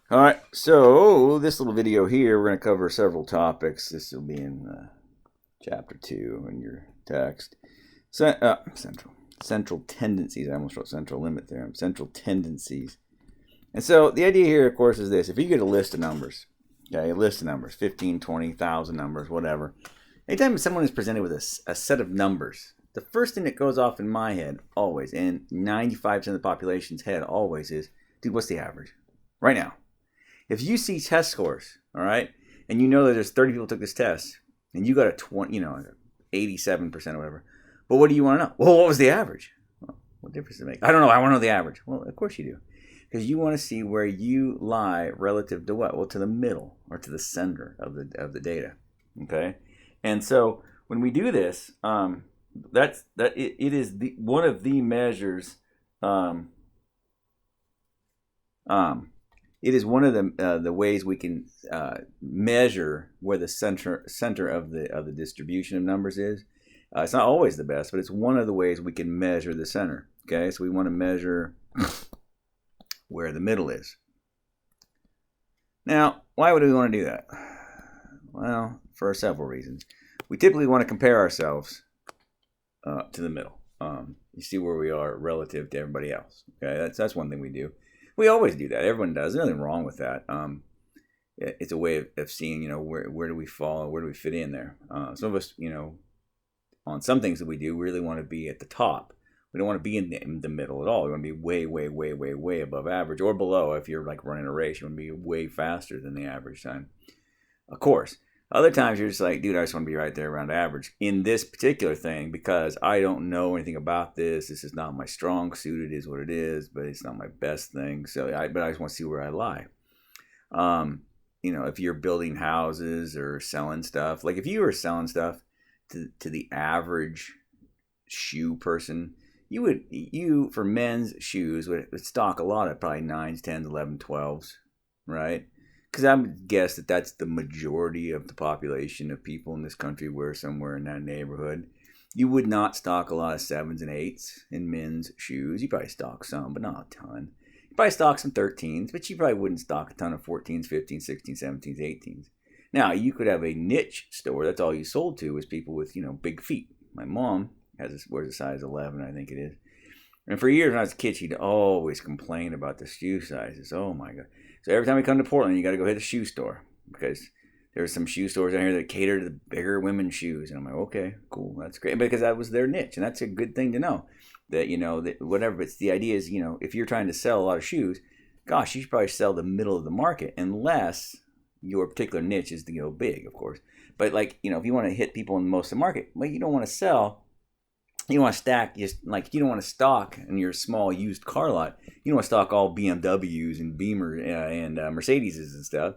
All right, so this little video here, we're going to cover several topics. This will be in chapter 2 in your text. Central tendencies. I almost wrote central limit theorem. Central tendencies. And so the idea here, of course, is this. If you get a list of numbers, okay, a list of numbers, 15, 20,000 numbers, whatever. Anytime someone is presented with a set of numbers, the first thing that goes off in my head always, and 95% of the population's head always is, dude, what's the average? Right now. If you see test scores, all right, and you know that there's 30 people took this test, and you got a 87% or whatever, but what do you want to know? Well, what was the average? Well, what difference does it make? I don't know. I want to know the average. Well, of course you do, because you want to see where you lie relative to what? Well, to the middle or to the center of the data. Okay, and so when we do this, it is one of the measures. It is one of the ways we can measure where the center of the distribution of numbers is. It's not always the best, but it's one of the ways we can measure the center. Okay, so we want to measure where the middle is. Now, why would we want to do that? Well, for several reasons. We typically want to compare ourselves to the middle. You see where we are relative to everybody else. Okay, that's one thing we do. We always do that. Everyone does. There's nothing wrong with that. It's a way of seeing, where do we fall, where do we fit in there. Some of us, on some things that we do, we really want to be at the top. We don't want to be in the middle at all. We want to be way, way, way, way, way above average or below. If you're like running a race, you want to be way faster than the average time. Of course. Other times you're just like, dude, I just want to be right there around average in this particular thing because I don't know anything about this. This is not my strong suit. It is what it is, but it's not my best thing. But I just want to see where I lie. If you're building houses or selling stuff, like if you were selling stuff to the average shoe person, you for men's shoes would stock a lot of probably 9s, 10s, 11, 12s, right? Because I would guess that that's the majority of the population of people in this country were somewhere in that neighborhood. You would not stock a lot of 7s and 8s in men's shoes. You probably stock some, but not a ton. You probably stock some 13s, but you probably wouldn't stock a ton of 14s, 15s, 16s, 17s, 18s. Now, you could have a niche store. That's all you sold to is people with, big feet. My mom wears a size 11, I think it is. And for years when I was a kid, she'd always complain about the shoe sizes. Oh, my God. So every time we come to Portland, you got to go hit a shoe store because there's some shoe stores out here that cater to the bigger women's shoes. And I'm like, okay, cool. That's great. Because that was their niche. And that's a good thing to know that, that whatever. But the idea is, if you're trying to sell a lot of shoes, gosh, you should probably sell the middle of the market unless your particular niche is to go big, of course. But like, if you want to hit people in most of the market, well, you don't want to sell. You don't want to stack, you don't want to stock in your small used car lot. You don't want to stock all BMWs and Beamer and Mercedeses and stuff.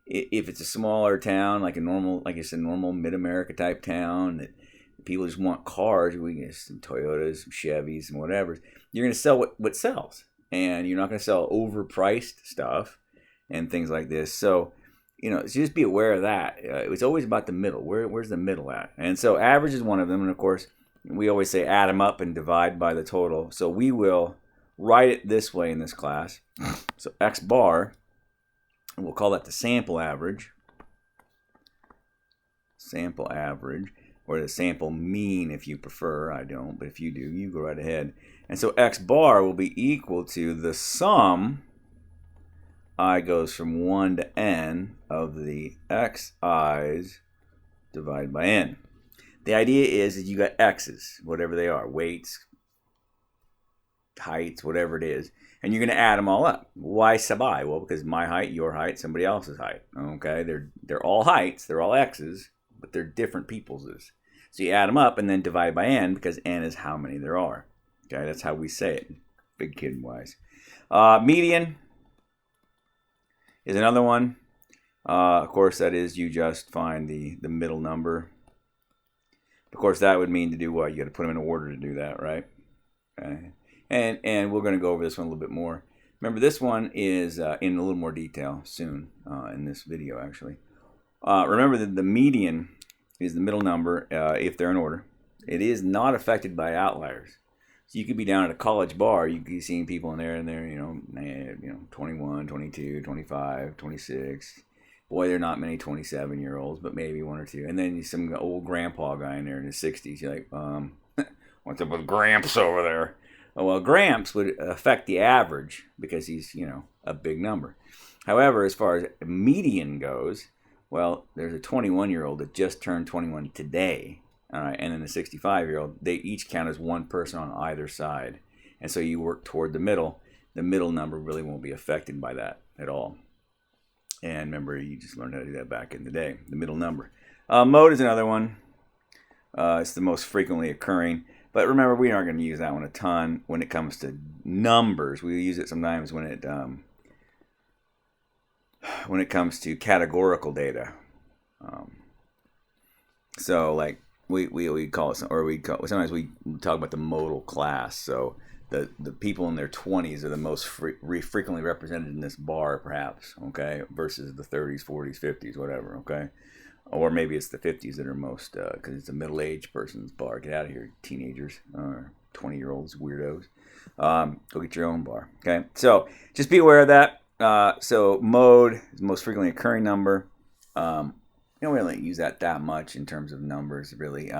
If it's a smaller town, like I said, normal mid-America type town, that people just want cars, we get some Toyotas, some Chevys, and whatever. You're going to sell what sells, and you're not going to sell overpriced stuff and things like this. So, so just be aware of that. It's always about the middle. Where's the middle at? And so average is one of them, and of course, we always say add them up and divide by the total. So we will write it this way in this class. So X bar, and we'll call that the sample average. Sample average, or the sample mean if you prefer. I don't, but if you do, you go right ahead. And so X bar will be equal to the sum, I goes from 1 to n, of the xi's divided by n. The idea is that you got x's, whatever they are, weights, heights, whatever it is, and you're going to add them all up. Why sub I? Well, because my height, your height, somebody else's height. Okay, they're all heights, they're all x's, but they're different people's. So you add them up and then divide by n because n is how many there are. Okay, that's how we say it, big kid wise. Median is another one. Of course, that is you just find the middle number. Of course, that would mean to do what? You got to put them in order to do that, right? Okay. And we're going to go over this one a little bit more. Remember, this one is in a little more detail soon in this video, actually. Remember that the median is the middle number if they're in order. It is not affected by outliers. So you could be down at a college bar, you could be seeing people in there, and they're, 21, 22, 25, 26. Boy, there are not many 27-year-olds, but maybe one or two. And then some old grandpa guy in there in his 60s. You're like, what's up with Gramps over there? Oh, well, Gramps would affect the average because he's, a big number. However, as far as median goes, well, there's a 21-year-old that just turned 21 today. All right, and then the 65-year-old, they each count as one person on either side. And so you work toward the middle. The middle number really won't be affected by that at all. And remember, you just learned how to do that back in the day, the middle number. Mode is another one. It's the most frequently occurring. But remember, we aren't going to use that one a ton when it comes to numbers. We use it sometimes when it comes to categorical data. So like we call it, sometimes we talk about the modal class. So the people in their 20s are the most frequently represented in this bar, perhaps, okay, versus the 30s, 40s, 50s, whatever, okay? Or maybe it's the 50s that are most, because it's a middle-aged person's bar. Get out of here, teenagers, 20-year-olds, weirdos. Go get your own bar, okay? So just be aware of that. So mode is the most frequently occurring number. We don't really use that much in terms of numbers, really.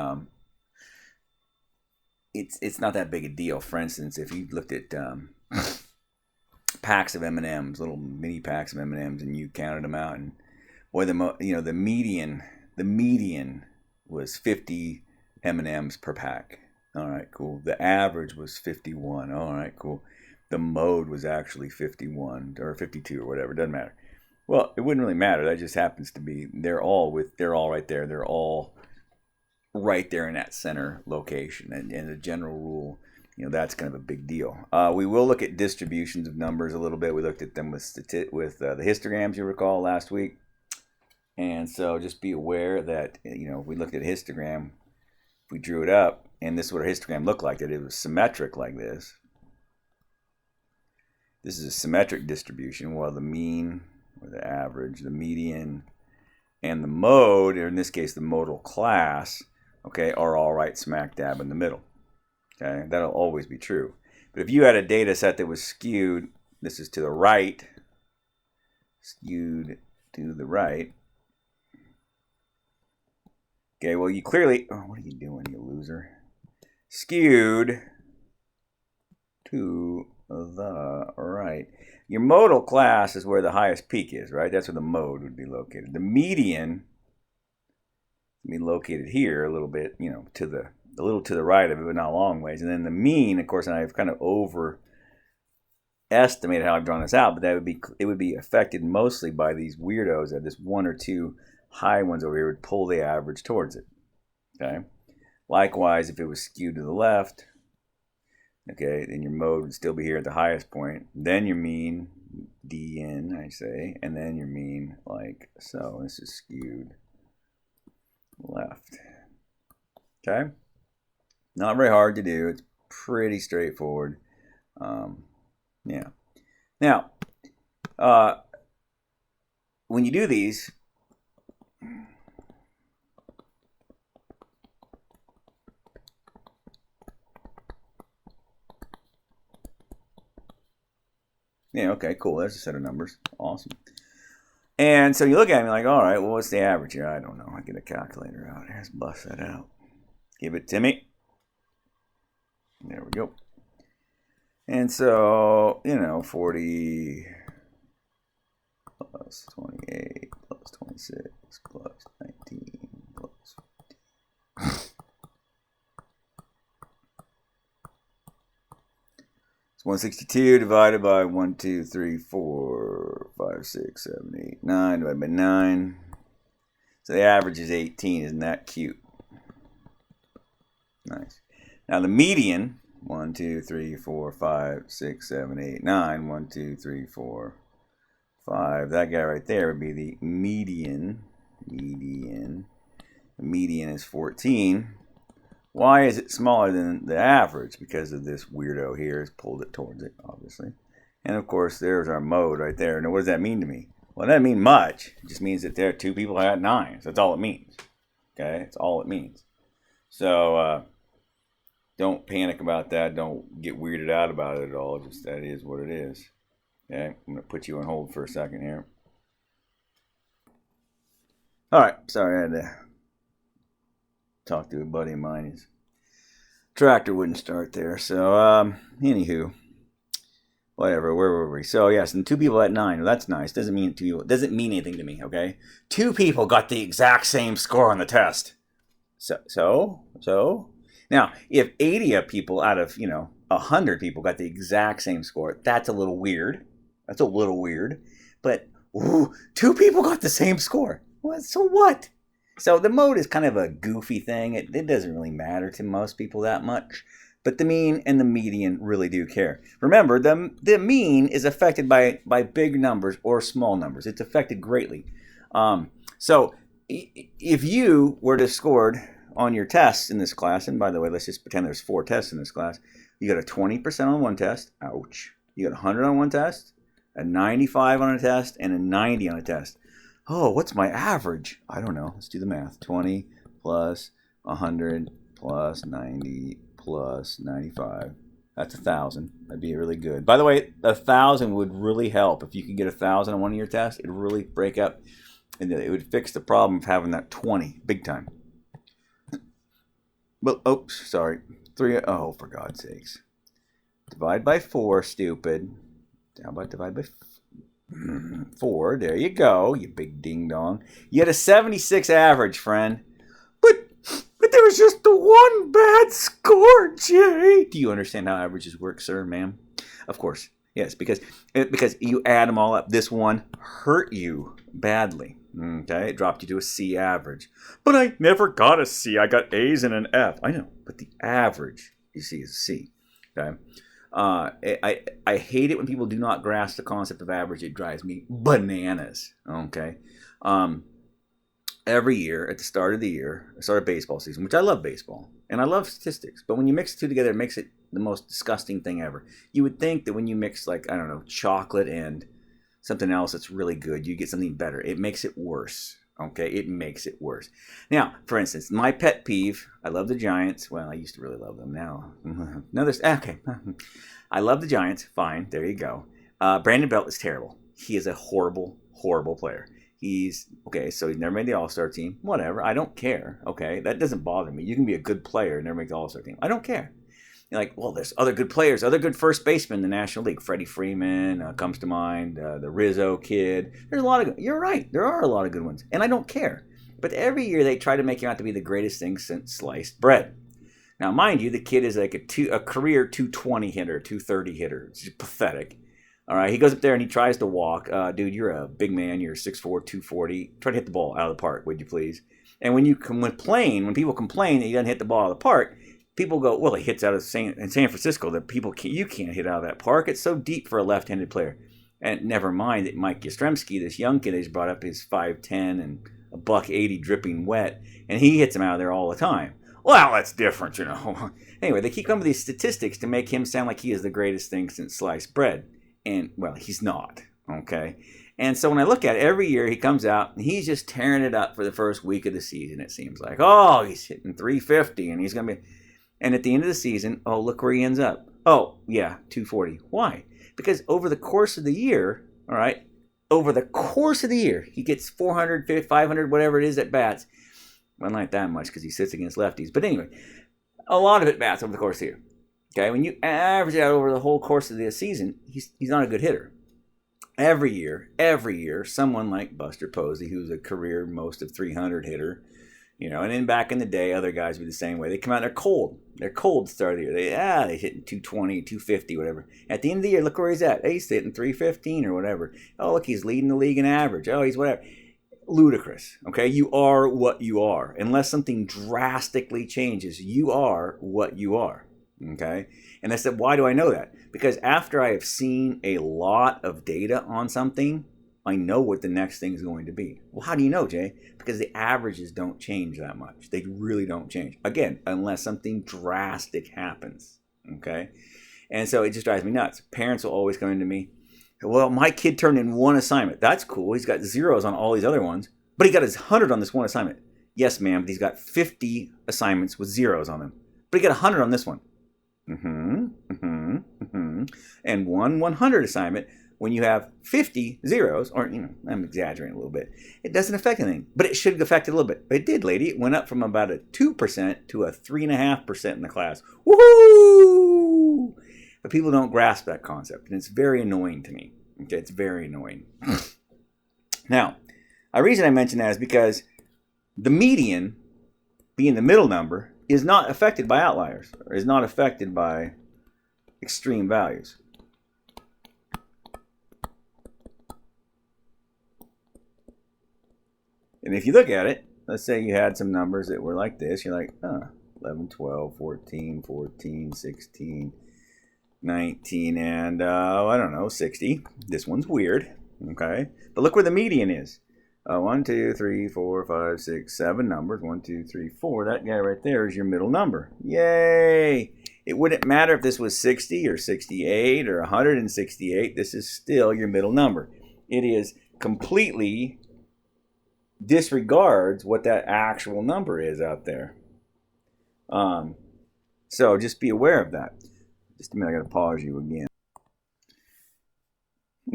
It's not that big a deal. For instance, if you looked at packs of M&Ms, little mini packs of M&Ms, and you counted them out, and boy, the median was 50 M&Ms per pack. All right, cool. The average was 51. All right, cool. The mode was actually 51 or 52 or whatever. It doesn't matter. Well, it wouldn't really matter. That just happens to be they're all right there. They're all right there in that center location. And a general rule, that's kind of a big deal. We will look at distributions of numbers a little bit. We looked at them with the histograms, you recall, last week. And so just be aware that, we looked at a histogram. We drew it up, and this is what a histogram looked like. That it was symmetric like this. This is a symmetric distribution, while the mean, or the average, the median, and the mode, or in this case the modal class, okay, are all right smack dab in the middle. Okay, that'll always be true. But if you had a data set that was skewed, this is to the right, skewed to the right. Okay, well you clearly, what are you doing, you loser? Skewed to the right. Your modal class is where the highest peak is, right? That's where the mode would be located. The median would be located here a little bit, a little to the right of it, but not a long ways. And then the mean, of course, and I've kind of overestimated how I've drawn this out, but it would be affected mostly by these weirdos that this one or two high ones over here would pull the average towards it. Okay. Likewise, if it was skewed to the left, okay, then your mode would still be here at the highest point. Then your mean, dn, I say, and then your mean, like so. This is skewed left. Okay? Not very hard to do. It's pretty straightforward. Yeah. Now, when you do these, yeah, okay, cool. There's a set of numbers. Awesome. And so you look at me like, all right, well, what's the average here? I don't know. I get a calculator out. Let's bust that out. Give it to me. There we go. And so, 40 plus 28 plus 26 plus 19 plus 15. It's 162 divided by 1, 2, 3, 4, 5, 6, 7, 8, 9 divided by 9. So the average is 18. Isn't that cute? Nice. Now the median, 1, 2, 3, 4, 5, 6, 7, 8, 9. 1, 2, 3, 4, 5. That guy right there would be the median. The median is 14. Why is it smaller than the average? Because of this weirdo here has pulled it towards it, obviously. And of course, there's our mode right there. Now, what does that mean to me? Well, it doesn't mean much. It just means that there are two people who had 9s. That's all it means. Okay? That's all it means. So, don't panic about that. Don't get weirded out about it at all. Just that is what it is. Okay, I'm going to put you on hold for a second here. All right, sorry, I had to talk to a buddy of mine. His tractor wouldn't start there. So, anywho, whatever. Where were we? So yes, and 2 people at 9. Well, that's nice. Doesn't mean doesn't mean anything to me. Okay, 2 people got the exact same score on the test. So now, if 80 people out of 100 people got the exact same score, that's a little weird. That's a little weird. But 2 people got the same score. Well, so what? So the mode is kind of a goofy thing. It doesn't really matter to most people that much. But the mean and the median really do care. Remember, the mean is affected by big numbers or small numbers. It's affected greatly. So if you were to scored on your tests in this class, and by the way, let's just pretend there's 4 tests in this class. You got a 20% on one test. Ouch. You got 100 on one test, a 95 on a test, and a 90 on a test. Oh, what's my average? I don't know. Let's do the math. 20 plus 100 plus 90 plus 95. That's 1,000. That'd be really good. By the way, 1,000 would really help. If you could get 1,000 on one of your tests, it'd really break up. And it would fix the problem of having that 20 big time. Well, oops, sorry. 3, oh, for God's sakes. Divide by 4, stupid. How about divide by 4? There you go, you big ding-dong. You had a 76 average, friend. But there was just the one bad score, Jay. Do you understand how averages work, sir, ma'am? Of course. Yes, because you add them all up. This one hurt you badly. Okay, it dropped you to a C average. But I never got a C. I got A's and an F. I know, but the average, you see, is a C. Okay. I hate it when people do not grasp the concept of average. It drives me bananas. Okay. Every year at the start of the year, the start of baseball season, which I love baseball and I love statistics, but when you mix the two together, it makes it the most disgusting thing ever. You would think that when you mix, like, I don't know, chocolate and something else that's really good, you get something better. It makes it worse. Okay, it makes it worse. Now, for instance, my pet peeve, I love the Giants. Well, I used to really love them. Now, okay. I love the Giants. Fine, there you go. Brandon Belt is terrible. He is a horrible, horrible player. So he's never made the All-Star team. Whatever, I don't care. Okay, that doesn't bother me. You can be a good player and never make the All-Star team. I don't care. You're like, well, there's other good players, other good first basemen in the National League. Freddie Freeman comes to mind, the Rizzo kid. There's a lot of, you're right, there are a lot of good ones, and I don't care. But every year they try to make him out to be the greatest thing since sliced bread. Now, mind you, the kid is like a career 220 hitter, 230 hitter. It's just pathetic. All right, he goes up there and he tries to walk. Dude, you're a big man. You're 6'4", 240. Try to hit the ball out of the park, would you please? And when people complain that he doesn't hit the ball out of the park, people go, well, he hits out of San Francisco. You can't hit out of that park. It's so deep for a left-handed player. And never mind that Mike Yastrzemski, this young kid he's brought up, is 5'10" and a $180 dripping wet, and he hits him out of there all the time. Well, that's different, Anyway, they keep coming with these statistics to make him sound like he is the greatest thing since sliced bread. And, well, he's not, okay? And so when I look at it, every year he comes out and he's just tearing it up for the first week of the season, it seems like. Oh, he's hitting 350 and he's going to be... And at the end of the season, oh, look where he ends up. Oh, yeah, 240. Why? Because over the course of the year, all right, he gets 400, 500, whatever it is at bats. Well, not that much because he sits against lefties. But anyway, a lot of it bats over the course of the year. Okay, when you average it out over the whole course of the season, he's not a good hitter. Every year, someone like Buster Posey, who's a career most of 300 hitter, and then back in the day, other guys would be the same way. They come out, they're cold. They're cold to start of the year. They hit 220, 250, whatever. At the end of the year, look where he's at. Hey, he's hitting 315 or whatever. Oh, look, he's leading the league in average. Oh, he's whatever. Ludicrous. Okay, you are what you are. Unless something drastically changes, you are what you are. Okay, and I said, why do I know that? Because after I have seen a lot of data on something, I know what the next thing is going to be. Well, how do you know, Jay? Because the averages don't change that much. They really don't change. Again, unless something drastic happens. Okay, and so it just drives me nuts. Parents will always come into me, well, my kid turned in one assignment. That's cool. He's got zeros on all these other ones, but he got his 100 on this one assignment. Yes, ma'am, but he's got 50 assignments with zeros on them. But you get 100 on this one. And one 100 assignment, when you have 50 zeros, or, I'm exaggerating a little bit, it doesn't affect anything. But it should affect it a little bit. But it did, lady. It went up from about a 2% to a 3.5% in the class. Woohoo! But people don't grasp that concept, and it's very annoying to me. Okay, it's very annoying. Now, a reason I mention that is because the median, being the middle number, is not affected by outliers, or is not affected by extreme values. And if you look at it, let's say you had some numbers that were like this. You're like, 11, 12, 14, 14, 16, 19, and I don't know, 60. This one's weird, okay? But look where the median is. 1, 2, 3, 4, 5, 6, 7 numbers. 1, 2, 3, 4. That guy right there is your middle number. Yay! It wouldn't matter if this was 60 or 68 or 168. This is still your middle number. It is completely disregards what that actual number is out there. So just be aware of that. Just a minute, I got to pause you again.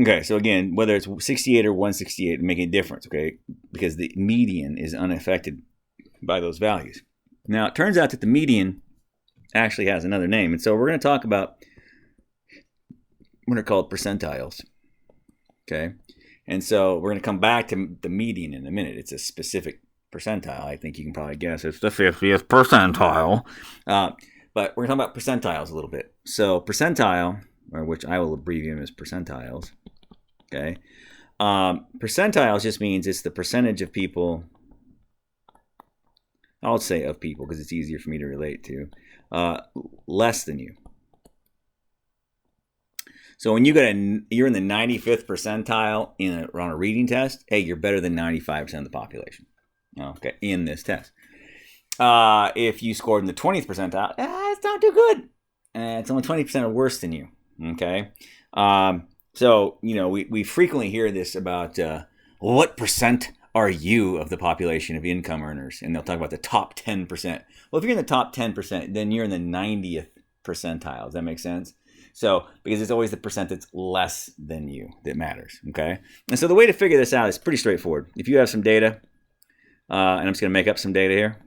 Okay, so again, whether it's 68 or 168, it make a difference, okay? Because the median is unaffected by those values. Now, it turns out that the median actually has another name. And so we're going to talk about what are called percentiles, okay? And so we're going to come back to the median in a minute. It's a specific percentile. I think you can probably guess it's the 50th percentile. But we're going to talk about percentiles a little bit. So percentile, or which I will abbreviate as percentiles, okay? Percentiles just means it's the percentage of people, I'll say of people because it's easier for me to relate to, less than you. So when you're in the 95th percentile on a reading test, hey, you're better than 95% of the population, okay, in this test. If you scored in the 20th percentile, it's not too good. It's only 20% worse than you. Okay. So, we frequently hear this about what percent are you of the population of income earners? And they'll talk about the top 10%. Well, if you're in the top 10%, then you're in the 90th percentile. Does that make sense? So, because it's always the percent that's less than you that matters. Okay. And so the way to figure this out is pretty straightforward. If you have some data, and I'm just going to make up some data here.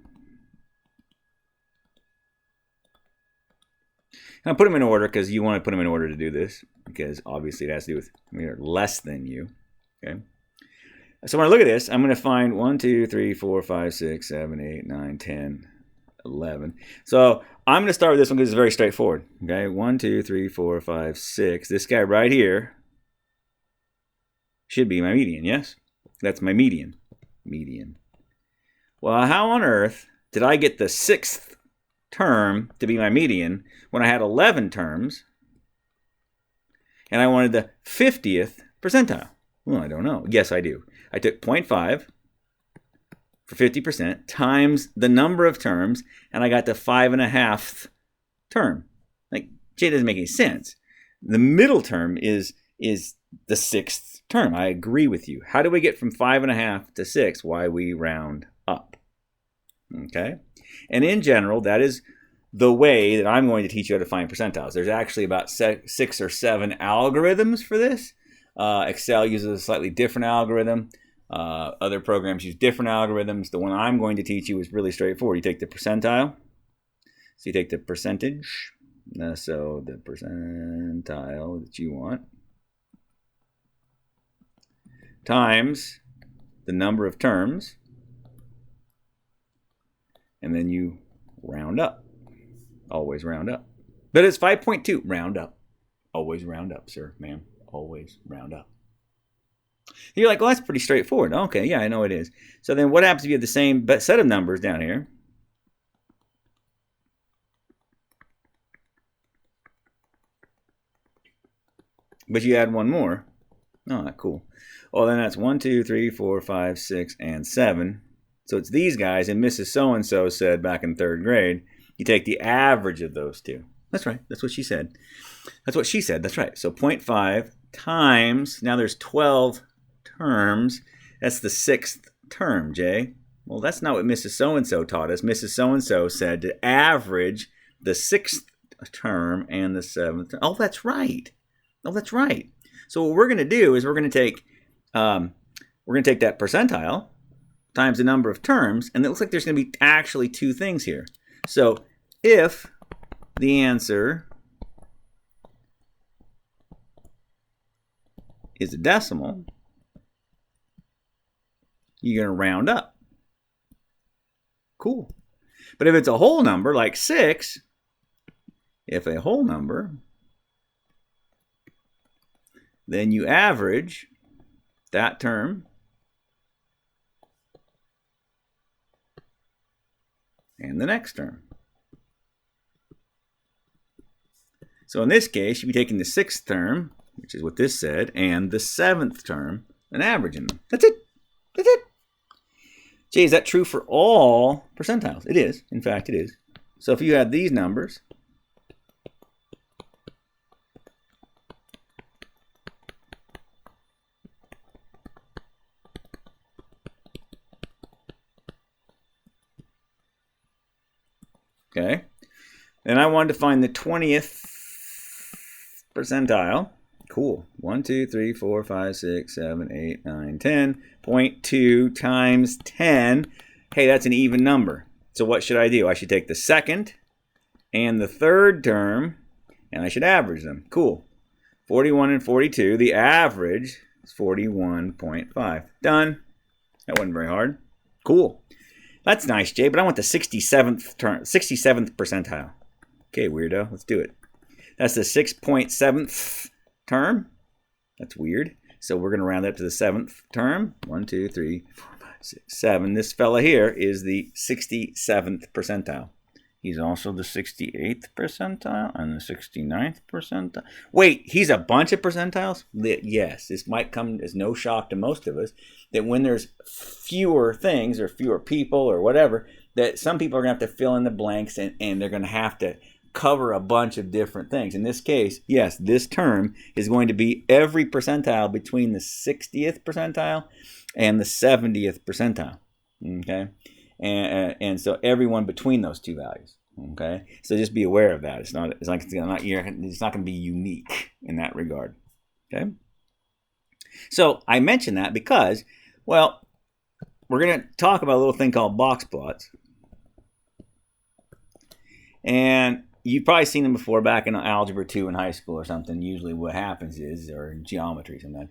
And I'll put them in order because you want to put them in order to do this, because obviously it has to do with less than you. Okay. So when I look at this, I'm going to find 1, 2, 3, 4, 5, 6, 7, 8, 9, 10, 11. So I'm going to start with this one because it's very straightforward. Okay. 1, 2, 3, 4, 5, 6. This guy right here should be my median. Yes. That's my median. Median. Well, how on earth did I get the 6th term to be my median when I had 11 terms and I wanted the 50th percentile? Well, I don't know. Yes, I do. I took 0.5 for 50% times the number of terms, and I got the 5.5th term. Like, Jay, doesn't make any sense. The middle term is the 6th term. I agree with you. How do we get from 5.5 to 6? Why, we round up. Okay? And in general, that is the way that I'm going to teach you how to find percentiles. There's actually about 6 or 7 algorithms for this. Excel uses a slightly different algorithm. Other programs use different algorithms. The one I'm going to teach you is really straightforward. You take the percentile. So you take the percentage. So the percentile that you want times the number of terms. And then you round up. Always round up. But it's 5.2. Round up. Always round up, sir, ma'am. Always round up. You're like, well, that's pretty straightforward. Okay, yeah, I know it is. So then what happens if you have the same set of numbers down here? But you add one more. Oh, cool. Well, then that's 1, 2, 3, 4, 5, 6, and 7. So it's these guys, and Mrs. So-and-so said back in 3rd grade, you take the average of those two. That's right. That's what she said. That's what she said. That's right. So 0.5 times, now there's 12 terms. That's the 6th term, Jay. Well, that's not what Mrs. So-and-so taught us. Mrs. So-and-so said to average the 6th term and the 7th term. Oh, that's right. Oh, that's right. So what we're going to do is we're going to take that percentile times the number of terms, and it looks like there's going to be actually two things here. So if the answer is a decimal, you're going to round up. Cool. But if it's a whole number, like 6, if a whole number, then you average that term and the next term. So in this case, you'd be taking the 6th term, which is what this said, and the 7th term, and averaging them. That's it. That's it. Jay, is that true for all percentiles? It is. In fact, it is. So if you had these numbers, okay, and I wanted to find the 20th percentile. Cool. 1, 2, 3, 4, 5, 6, 7, 8, 9, 10. 0.2 times 10. Hey, that's an even number. So what should I do? I should take the 2nd and the 3rd term, and I should average them. Cool. 41 and 42. The average is 41.5. Done. That wasn't very hard. Cool. That's nice, Jay, but I want the 67th percentile. Okay, weirdo. Let's do it. That's the 6.7th term. That's weird. So we're going to round up to the 7th term. 1, 2, 3, 4, 5, 6, 7. This fella here is the 67th percentile. He's also the 68th percentile and the 69th percentile. Wait, he's a bunch of percentiles? Yes, this might come as no shock to most of us that when there's fewer things or fewer people or whatever, that some people are going to have to fill in the blanks and they're going to have to cover a bunch of different things. In this case, yes, this term is going to be every percentile between the 60th percentile and the 70th percentile. Okay, and so everyone between those two values. Okay, so just be aware of that. It's not going to be unique in that regard. Okay, so I mention that because, well, we're going to talk about a little thing called box plots, and you've probably seen them before back in Algebra 2 in high school or something. Usually what happens is, or in geometry sometimes,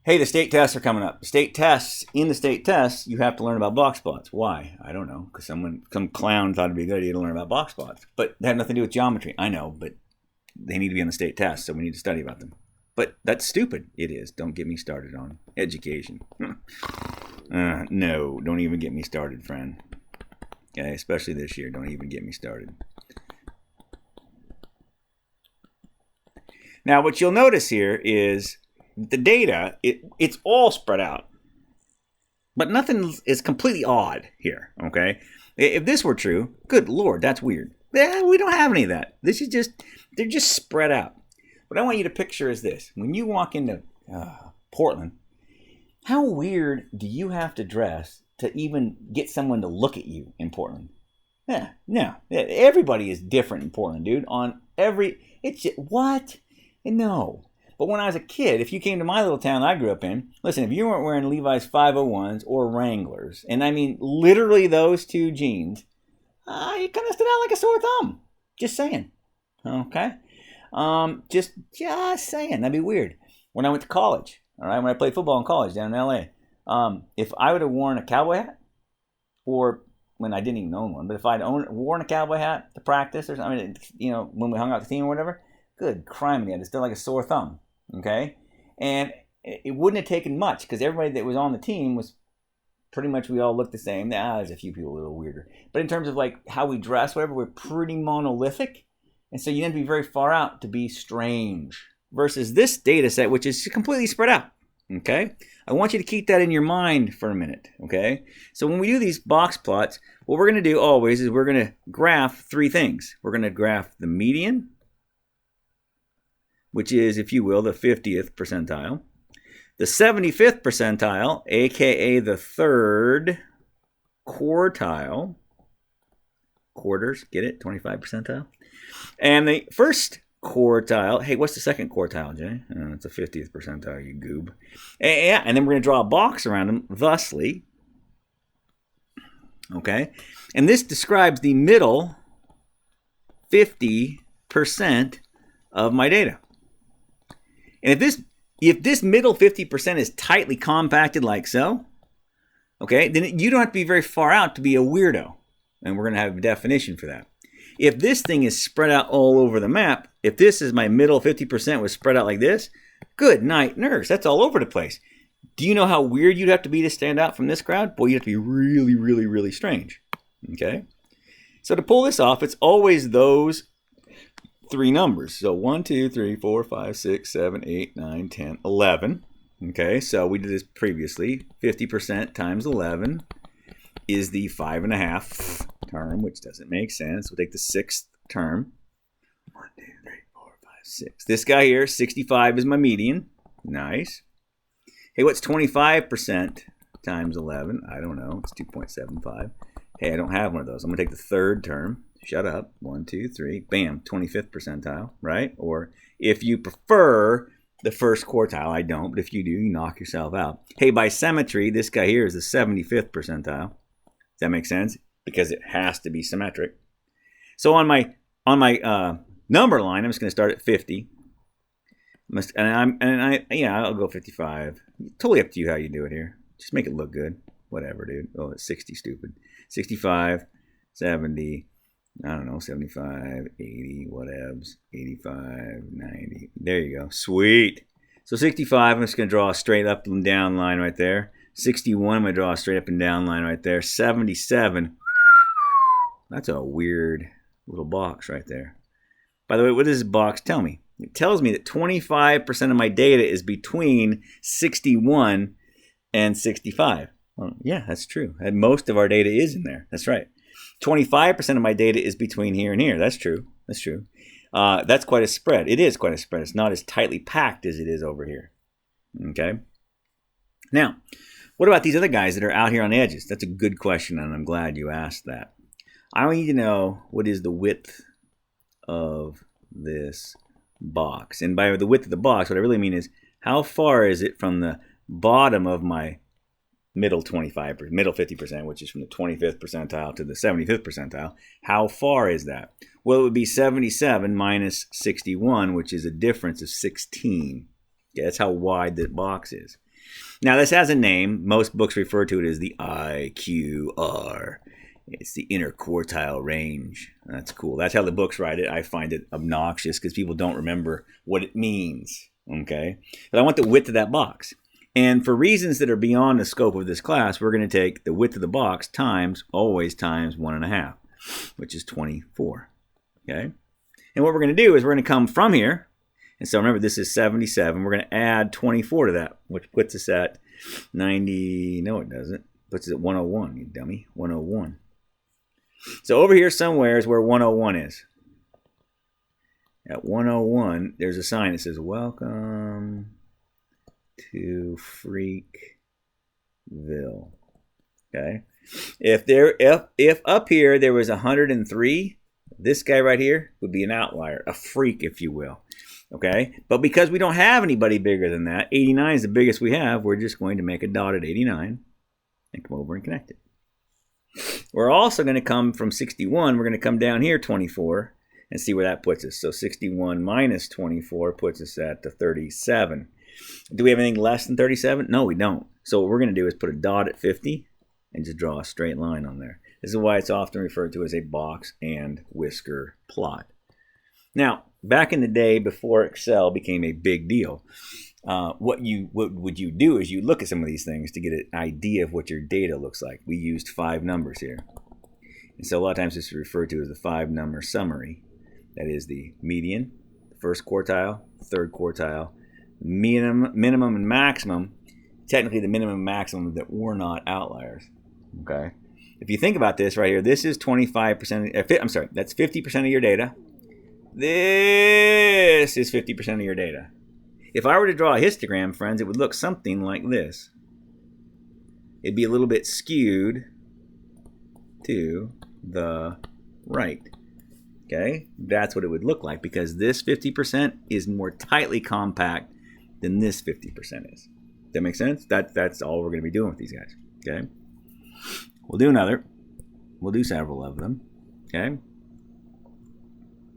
hey, the state tests are coming up. In the state tests, you have to learn about box plots. Why? I don't know, because some clown thought it'd be a good idea to learn about box plots. But they have nothing to do with geometry. I know, but they need to be on the state test, so we need to study about them. But that's stupid. It is. Don't get me started on education. No, don't even get me started, friend. Okay, especially this year. Don't even get me started. Now, what you'll notice here is the data, it's all spread out. But nothing is completely odd here, okay? If this were true, good Lord, that's weird. Yeah, we don't have any of that. This is just, they're just spread out. What I want you to picture is this. When you walk into Portland, how weird do you have to dress to even get someone to look at you in Portland? Yeah, no. Everybody is different in Portland, dude. What? No. But when I was a kid, if you came to my little town I grew up in, listen, if you weren't wearing Levi's 501s or Wranglers, and I mean literally those two jeans, you kind of stood out like a sore thumb. Just saying. Okay? Just saying. That'd be weird. When I went to college, all right, when I played football in college down in LA, if I would have worn a cowboy hat, or when I didn't even own one, but if I'd worn a cowboy hat to practice or something, when we hung out with the team or whatever, good criminy, I'd still like a sore thumb, okay? And it wouldn't have taken much because everybody that was on the team was pretty much, we all looked the same. There's a few people a little weirder. But in terms of like how we dress, whatever, we're pretty monolithic. And so you didn't have to be very far out to be strange. Versus this data set, which is completely spread out, okay? I want you to keep that in your mind for a minute, okay? So when we do these box plots, what we're going to do always is we're going to graph three things. We're going to graph the median, which is, if you will, the 50th percentile. The 75th percentile, aka the third quartile. quarters. Get it? 25 percentile. And the first quartile, hey, what's the second quartile, Jay? It's the 50th percentile, you goob. And then we're going to draw a box around them, thusly. Okay? And this describes the middle 50% of my data. And if this middle 50% is tightly compacted like so, okay, then you don't have to be very far out to be a weirdo. And we're going to have a definition for that. If this thing is spread out all over the map, if this is my middle 50% was spread out like this, good night, nurse. That's all over the place. Do you know how weird you'd have to be to stand out from this crowd? Boy, you'd have to be really, really, really strange. Okay? So to pull this off, it's always those three numbers. So 1, 2, 3, 4, 5, 6, 7, 8, 9, 10, 11. Okay, so we did this previously. 50% times 11 is the 5.5 term, which doesn't make sense. We'll take the sixth term. 1, 2, 3, 4, 5, 6. This guy here, 65 is my median. Nice. Hey, what's 25% times 11? I don't know. It's 2.75. Hey, I don't have one of those. I'm going to take the third term. Shut up. 1, 2, 3. Bam. 25th percentile, right? Or if you prefer the first quartile, I don't. But if you do, you knock yourself out. Hey, by symmetry, this guy here is the 75th percentile. Does that make sense? Because it has to be symmetric. So on my number line, I'm just going to start at 50. I'll go 55. Totally up to you how you do it here. Just make it look good. Whatever, dude. Oh, it's 60, stupid. 65, 70, I don't know, 75, 80, whatevs, 85, 90. There you go. Sweet. So 65, I'm just going to draw a straight up and down line right there. 61, I'm going to draw a straight up and down line right there. 77, that's a weird little box right there. By the way, what does this box tell me? It tells me that 25% of my data is between 61 and 65. Well, yeah, that's true. And most of our data is in there. That's right. 25% of my data is between here and here. That's true. That's true. That's quite a spread. It is quite a spread. It's not as tightly packed as it is over here. Okay. Now, what about these other guys that are out here on the edges? That's a good question, and I'm glad you asked that. I need to know what is the width of this box. And by the width of the box, what I really mean is how far is it from the bottom of my middle 50%, which is from the 25th percentile to the 75th percentile. How far is that? Well, it would be 77 minus 61, which is a difference of 16. Okay, that's how wide the box is. Now, this has a name. Most books refer to it as the IQR. It's the interquartile range. That's cool. That's how the books write it. I find it obnoxious because people don't remember what it means. Okay, but I want the width of that box. And for reasons that are beyond the scope of this class, we're going to take the width of the box always times 1.5, which is 24. Okay? And what we're going to do is we're going to come from here. And so remember, this is 77. We're going to add 24 to that, which puts us at 90. No, it doesn't. Puts us at 101, you dummy. 101. So over here somewhere is where 101 is. At 101, there's a sign that says, welcome to Freakville. Okay. If up here there was 103, this guy right here would be an outlier, a freak, if you will. Okay. But because we don't have anybody bigger than that, 89 is the biggest we have, we're just going to make a dot at 89 and come over and connect it. We're also going to come from 61, we're going to come down here 24 and see where that puts us. So 61 minus 24 puts us at 37. Do we have anything less than 37? No, we don't. So what we're going to do is put a dot at 50 and just draw a straight line on there. This is why it's often referred to as a box and whisker plot. Now, back in the day before Excel became a big deal, what would you do is you look at some of these things to get an idea of what your data looks like. We used 5 numbers here. And so a lot of times this is referred to as the 5-number summary. That is the median, first quartile, third quartile, minimum and maximum. Technically the minimum and maximum that we're not outliers. Okay. If you think about this right here, this is 25%, that's 50% of your data. This is 50% of your data. If I were to draw a histogram, friends, it would look something like this. It'd be a little bit skewed to the right. Okay, that's what it would look like because this 50% is more tightly compact than this 50% is. That makes sense? That's all we're going to be doing with these guys. Okay, we'll do another. We'll do several of them. Okay.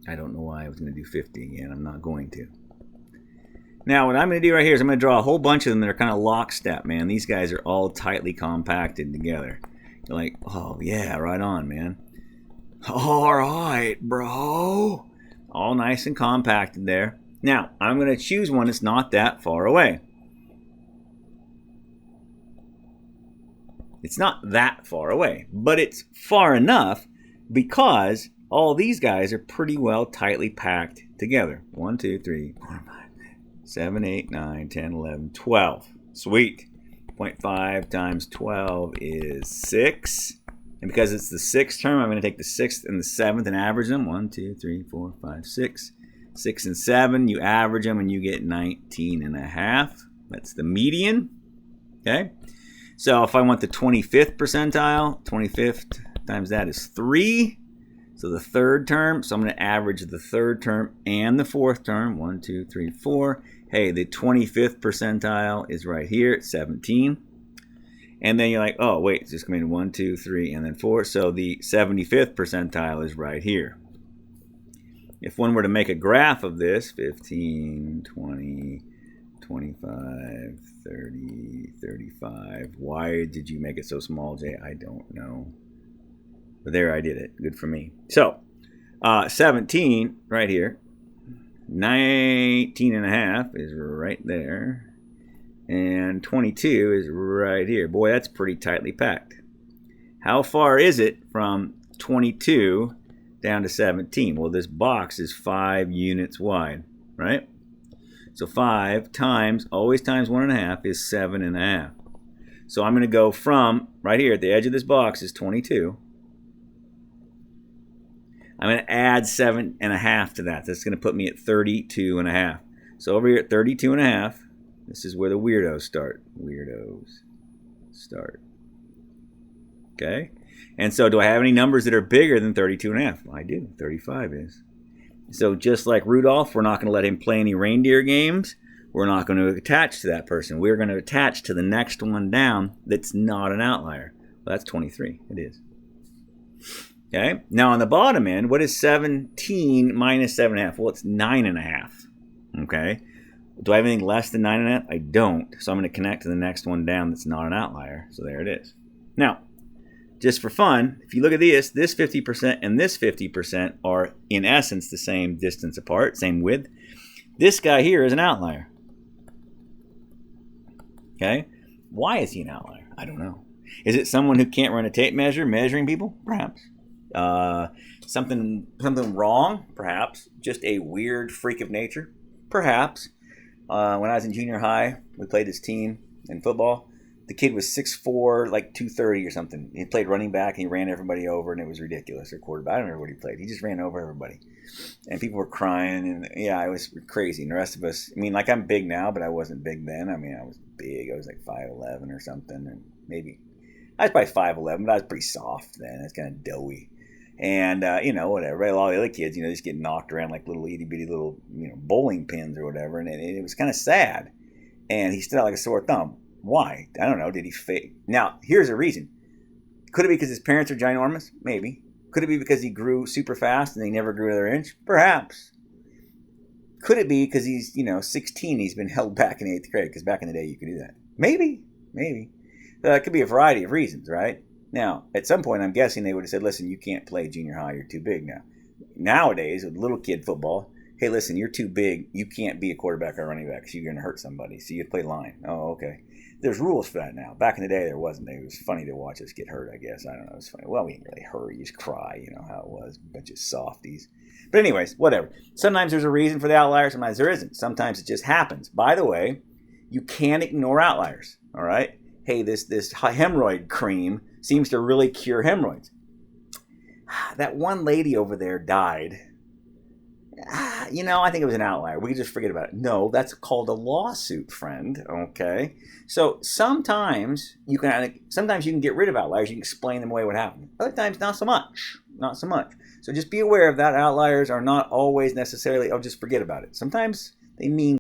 I don't know why I was going to do 50 again. I'm not going to. Now, what I'm going to do right here is I'm going to draw a whole bunch of them that are kind of lockstep, man. These guys are all tightly compacted together. You're like, oh, yeah, right on, man. All right, bro. All nice and compacted there. Now, I'm going to choose one that's not that far away. It's not that far away, but it's far enough because all these guys are pretty well tightly packed together. 1, 2, 3, 4, 5, 7, 8, 9, 10, 11, 12. Sweet. 0.5 times 12 is 6. And because it's the 6th term, I'm going to take the 6th and the 7th and average them. 1, 2, 3, 4, 5, 6. 6 and 7, you average them and you get 19.5. That's the median. Okay. So if I want the 25th percentile, 25th times that is 3. So the third term, so I'm going to average the third term and the fourth term. 1, 2, 3, 4. Hey, the 25th percentile is right here at 17. And then you're like, oh, wait, it's just coming in 1, 2, 3, and then 4. So the 75th percentile is right here. If one were to make a graph of this, 15, 20, 25, 30, 35. Why did you make it so small, Jay? I don't know. But there, I did it. Good for me. So, 17 right here. 19.5 is right there. And 22 is right here. Boy, that's pretty tightly packed. How far is it from 22 down to 17? Well, this box is 5 units wide, right? So 5 times, always times 1.5 is 7.5. So I'm going to go from, right here at the edge of this box is 22. I'm going to add 7.5 to that. That's going to put me at 32.5. So over here at 32.5, this is where the weirdos start. Weirdos start. Okay? And so do I have any numbers that are bigger than 32.5? Well, I do. 35 is. So just like Rudolph, we're not going to let him play any reindeer games. We're not going to attach to that person. We're going to attach to the next one down that's not an outlier. Well, that's 23. It is. Okay? Now on the bottom end, what is 17 minus 7.5? Well, it's 9.5. Okay? Do I have anything less than 9.5? I don't. So I'm going to connect to the next one down that's not an outlier. So there it is. Now, just for fun, if you look at this 50% and this 50% are in essence the same distance apart, same width. This guy here is an outlier. Okay? Why is he an outlier? I don't know. Is it someone who can't run a tape measure measuring people? Perhaps. Something wrong? Perhaps. Just a weird freak of nature? Perhaps. When I was in junior high, we played this team in football. The kid was 6'4", like 230 or something. He played running back and he ran everybody over, and it was ridiculous. Or quarterback, I don't remember what he played. He just ran over everybody, and people were crying, and yeah, it was crazy. And the rest of us, I mean, like I'm big now, but I wasn't big then. I mean, I was big. I was like 5'11" or something, and maybe I was probably 5'11", but I was pretty soft then. I was kind of doughy, and whatever. All the other kids, just get knocked around like little itty bitty little bowling pins or whatever, and it was kind of sad. And he stood out like a sore thumb. Why? I don't know. Did he fake? Now, here's a reason. Could it be because his parents are ginormous? Maybe. Could it be because he grew super fast and they never grew another inch? Perhaps. Could it be because he's, 16, he's been held back in the 8th grade? Because back in the day, you could do that. Maybe. It could be a variety of reasons, right? Now, at some point, I'm guessing they would have said, listen, you can't play junior high. You're too big now. Nowadays, with little kid football, hey, listen, you're too big. You can't be a quarterback or running back because you're going to hurt somebody. So you have to play line. Oh, okay. There's rules for that now. Back in the day, there wasn't. It was funny to watch us get hurt, I guess. I don't know. It was funny. Well, we didn't really hurt. You just cry. You know how it was. A bunch of softies. But anyways, whatever. Sometimes there's a reason for the outlier. Sometimes there isn't. Sometimes it just happens. By the way, you can't ignore outliers. All right? Hey, this hemorrhoid cream seems to really cure hemorrhoids. That one lady over there died. I think it was an outlier. We can just forget about it. No, that's called a lawsuit, friend. Okay? So sometimes you can get rid of outliers. You can explain them away what happened. Other times, not so much. not so much. So just be aware of that. Outliers are not always necessarily, oh, just forget about it. Sometimes they mean,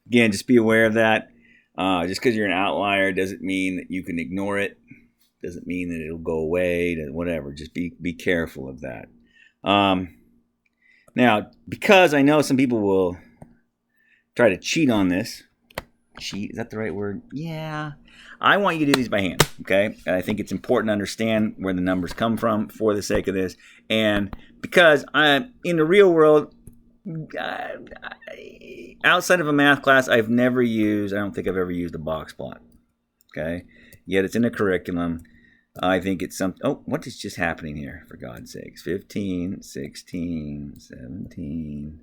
again, just be aware of that. Just because you're an outlier doesn't mean that you can ignore it. Doesn't mean that it'll go away, whatever. Just be careful of that. Now, because I know some people will try to cheat on this. Cheat, is that the right word? Yeah. I want you to do these by hand, okay? I think it's important to understand where the numbers come from for the sake of this. And because in the real world, outside of a math class, I don't think I've ever used a box plot, okay? Yet it's in the curriculum. I think it's what is just happening here, for God's sakes? 15, 16, 17.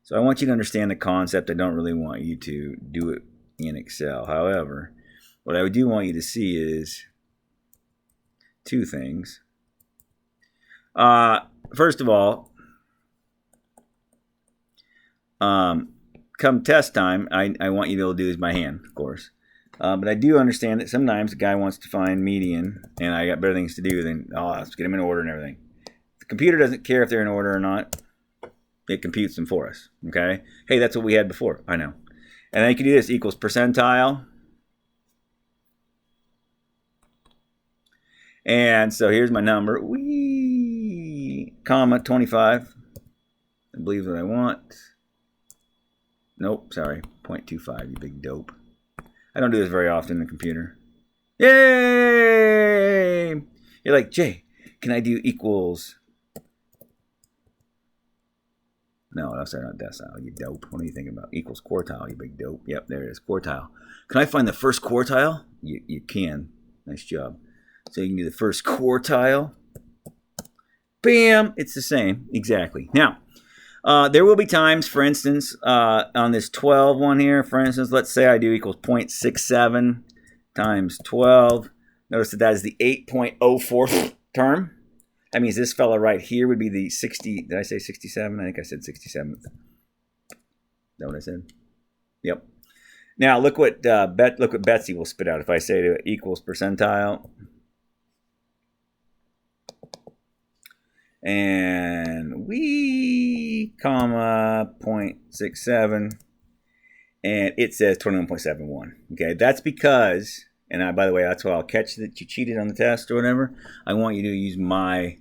So I want you to understand the concept. I don't really want you to do it in Excel. However, what I do want you to see is two things. First of all, come test time, I want you to be able to do this by hand, of course. But I do understand that sometimes a guy wants to find median, and I got better things to do than, let's get them in order and everything. The computer doesn't care if they're in order or not. It computes them for us, okay? Hey, that's what we had before. I know. And then you can do this, equals percentile. And so here's my number. Comma 25. I believe what I want. Nope, sorry. 0.25, you big dope. I don't do this very often in the computer. Yay! You're like, Jay, can I do equals? No, sorry, not decile, you dope. What are you thinking about? Equals quartile, you big dope. Yep, there it is, quartile. Can I find the first quartile? You can. Nice job. So you can do the first quartile. Bam! It's the same, exactly. Now, there will be times, for instance, on this 12 one here, for instance, let's say I do equals 0.67 times 12. Notice that is the 8.04 term. That means this fella right here would be the 60. Did I say 67? I think I said 67th. Is that what I said? Yep. Now look what Betsy will spit out if I say to equals percentile. And comma 0.67, and it says 21.71. Okay, that's because, and by the way, that's why I'll catch that you cheated on the test or whatever. I want you to use my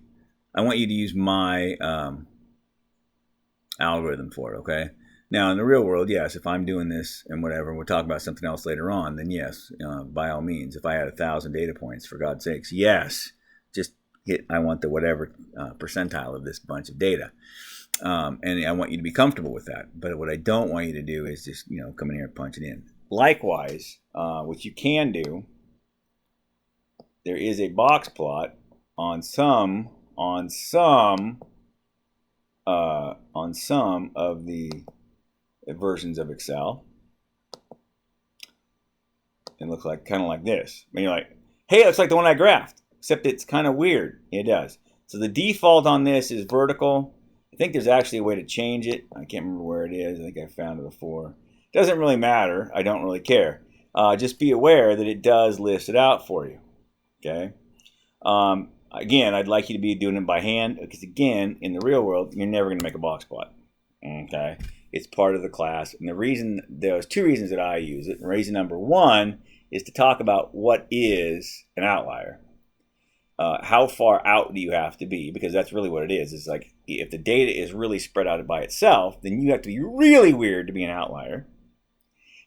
algorithm for it. Okay. Now in the real world, yes, if I'm doing this and whatever, we'll talk about something else later on. Then yes, by all means, if I had 1,000 data points, for God's sakes, yes, just I want the whatever percentile of this bunch of data. And I want you to be comfortable with that. But what I don't want you to do is just, come in here and punch it in. Likewise, what you can do, there is a box plot on some of the versions of Excel. It looks kind of like this. I mean, you're like, hey, it looks like the one I graphed. Except it's kind of weird. It does. So the default on this is vertical. I think there's actually a way to change it. I can't remember where it is. I think I found it before. It doesn't really matter. I don't really care. Just be aware that it does list it out for you. Okay. Again, I'd like you to be doing it by hand because, again, in the real world, you're never going to make a box plot. Okay. It's part of the class. And there's two reasons that I use it. And reason number one is to talk about what is an outlier. How far out do you have to be? Because that's really what it is. It's like if the data is really spread out by itself, then you have to be really weird to be an outlier.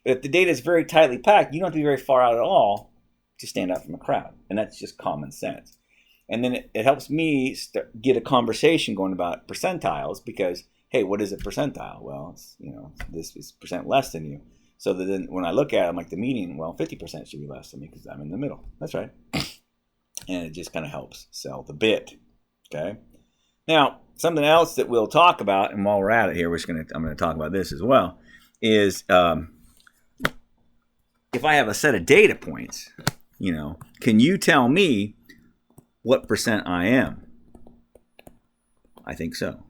But if the data is very tightly packed, you don't have to be very far out at all to stand out from a crowd. And that's just common sense. And then it helps me get a conversation going about percentiles because, hey, what is a percentile? Well, it's, this is percent less than you. So that then when I look at it, I'm like the median, well, 50% should be less than me because I'm in the middle. That's right. And it just kind of helps sell the bit. Okay. Now, something else that we'll talk about, and while we're at it here, I'm going to talk about this as well, is if I have a set of data points, can you tell me what percent I am? I think so.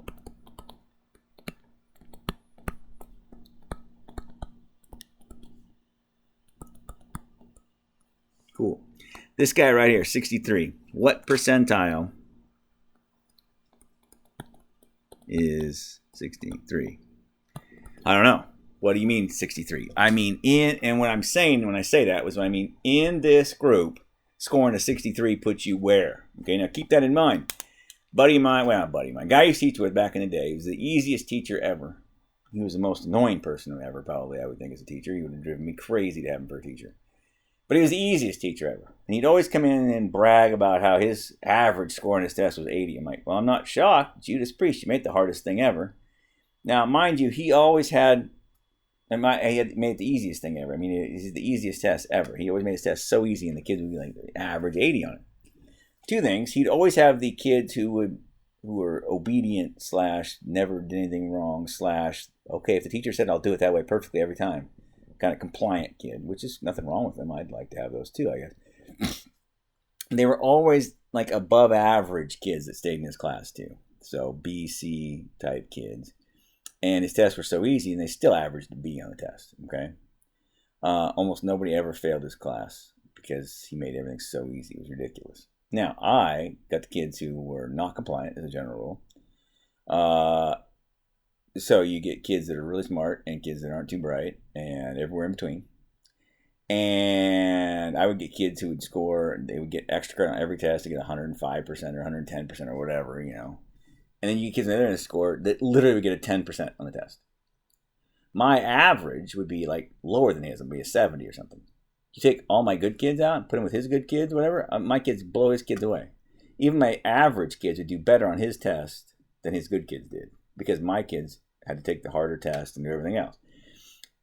Cool. This guy right here, 63. What percentile is 63? I don't know. What do you mean 63? I mean and what I'm saying when I say that was I mean in this group, scoring a 63 puts you where? Okay, now keep that in mind. Buddy of mine, well, not buddy of mine, guy I used to teach with back in the day, he was the easiest teacher ever. He was the most annoying person ever, probably, I would think, as a teacher. He would have driven me crazy to have him for a teacher. But he was the easiest teacher ever. And he'd always come in and brag about how his average score on his test was 80. I'm like, well, I'm not shocked. Judas Priest, you made the hardest thing ever. Now, mind you, he always had, he had made it the easiest thing ever. I mean, it's the easiest test ever. He always made his test so easy, and the kids would be like, average 80 on it. Two things. He'd always have the kids who were obedient / never did anything wrong / okay, if the teacher said I'll do it that way perfectly every time, kind of compliant kid, which is nothing wrong with them. I'd like to have those too, I guess. They were always like above average kids that stayed in his class too. So B, C type kids. And his tests were so easy, and they still averaged a B on the test, okay? Almost nobody ever failed his class because he made everything so easy. It was ridiculous. Now, I got the kids who were not compliant as a general rule. So you get kids that are really smart and kids that aren't too bright and everywhere in between. And I would get kids who would score, they would get extra credit on every test to get 105% or 110% or whatever, you know. And then you get kids on the other end of the score that literally would get a 10% on the test. My average would be like lower than his. It would be a 70 or something. You take all my good kids out and put them with his good kids, whatever, my kids blow his kids away. Even my average kids would do better on his test than his good kids did because my kids had to take the harder test and do everything else.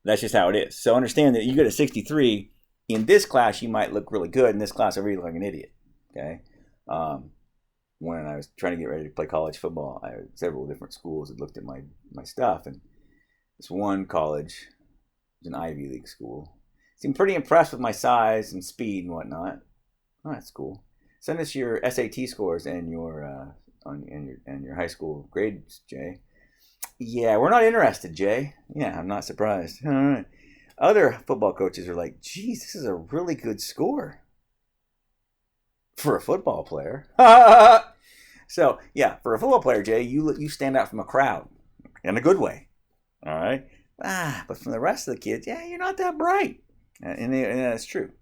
That's just how it is. So understand that you get a 63. In this class, you might look really good. In this class, I really look like an idiot. Okay. When I was trying to get ready to play college football, I had several different schools that looked at my stuff. And this one college was an Ivy League school. Seemed pretty impressed with my size and speed and whatnot. Oh, that's cool. Send us your SAT scores and your high school grades, Jay. Yeah, we're not interested, Jay. Yeah, I'm not surprised. All right. Other football coaches are like, geez, this is a really good score for a football player. So, yeah, for a football player, Jay, you stand out from a crowd in a good way. All right? But from the rest of the kids, yeah, you're not that bright. And that's true.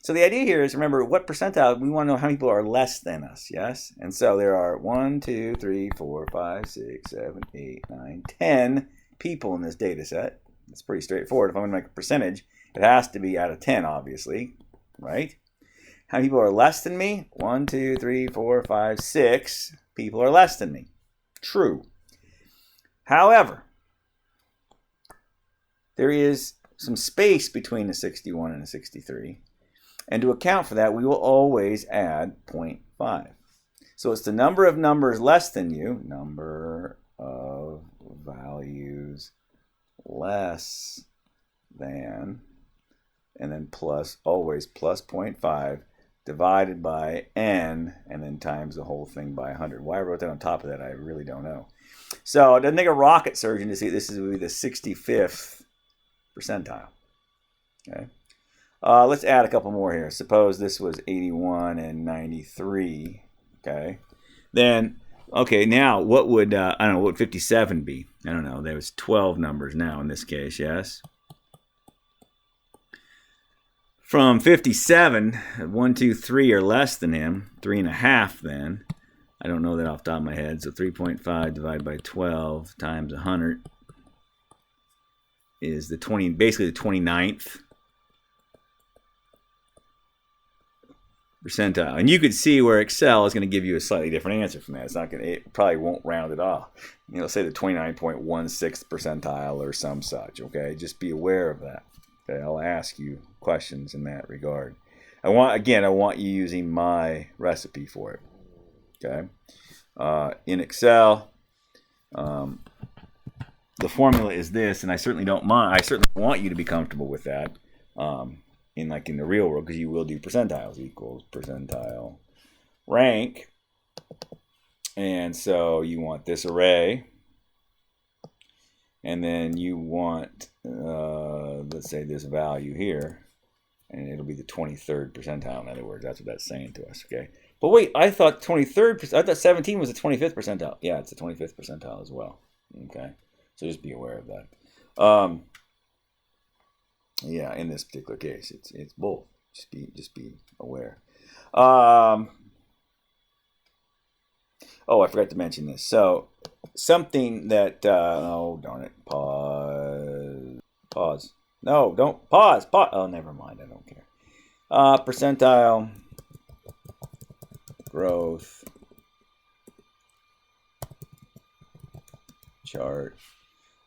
So the idea here is, remember, what percentile, we want to know how many people are less than us, yes? And so there are 1, 2, 3, 4, 5, 6, 7, 8, 9, 10 people in this data set. It's pretty straightforward. If I'm going to make a percentage, it has to be out of 10, obviously, right? How many people are less than me? 1, 2, 3, 4, 5, 6 people are less than me. True. However, there is some space between a 61 and a 63. And to account for that, we will always add 0.5. So it's the number of numbers less than you, number of values less than, and then plus, always plus 0.5, divided by n, and then times the whole thing by 100. Why I wrote that on top of that, I really don't know. So it doesn't take a rocket surgeon to see this would be the 65th percentile. Okay. Let's add a couple more here. Suppose this was 81 and 93. Okay. Then, okay, now what would, I don't know, what would 57 be? I don't know. There was 12 numbers now in this case, yes? From 57, 1, 2, 3 are less than him. 3.5 then. I don't know that off the top of my head. So 3.5 divided by 12 times 100 is the 20, basically the 29th percentile. And you could see where Excel is going to give you a slightly different answer from that. It's not going to, it probably won't round it off. You know, say the 29.16th percentile or some such, okay? Just be aware of that. Okay, I'll ask you questions in that regard. I want you using my recipe for it. Okay? In Excel, the formula is this, and I certainly don't mind. I certainly want you to be comfortable with that. In the real world, because you will do percentiles equals percentile rank, and so you want this array, and then you want let's say this value here, And it'll be the 23rd percentile, in other words. That's what that's saying to us, okay? But wait, I thought 23rd, I thought 17 was the 25th percentile. Yeah, it's the 25th percentile as well, okay? So just be aware of that. Yeah, in this particular case, it's both. Just be aware. Oh, I forgot to mention this. So something that oh darn it, pause. No, don't pause. Oh, never mind. I don't care. Percentile growth chart.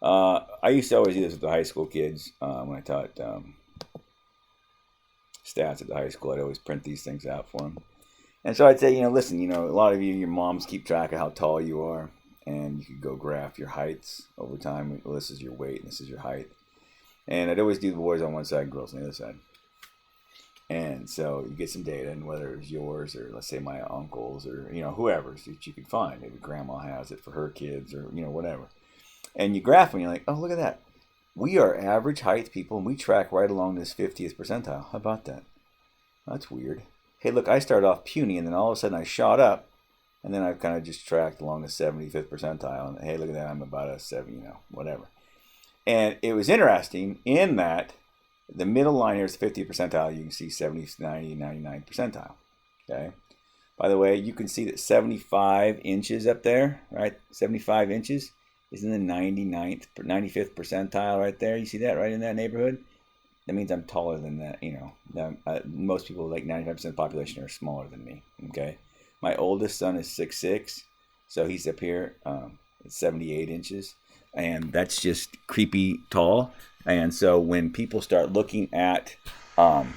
I used to always do this with the high school kids when I taught stats at the high school. I'd always print these things out for them. And so I'd say, listen, a lot of you, your moms keep track of how tall you are, and you could go graph your heights over time. Well, this is your weight, and this is your height. And I'd always do the boys on one side, girls on the other side. And so you get some data, and whether it's yours or let's say my uncle's or whoever's that you could find. Maybe grandma has it for her kids or whatever. And you graph them, and you're like, oh, look at that. We are average height people, and we track right along this 50th percentile. How about that? That's weird. Hey, look, I started off puny, and then all of a sudden I shot up, and then I've kind of just tracked along the 75th percentile. And hey, look at that, I'm about a 7, whatever. And it was interesting in that the middle line here is 50th percentile. You can see 70, 90, 99 percentile. Okay. By the way, you can see that 75 inches up there, right? 75 inches is in the 95th percentile right there. You see that right in that neighborhood? That means I'm taller than that. Most people, like 95% of the population, are smaller than me. Okay. My oldest son is 6'6", so he's up here at 78 inches. And that's just creepy tall. And so when people start looking at, come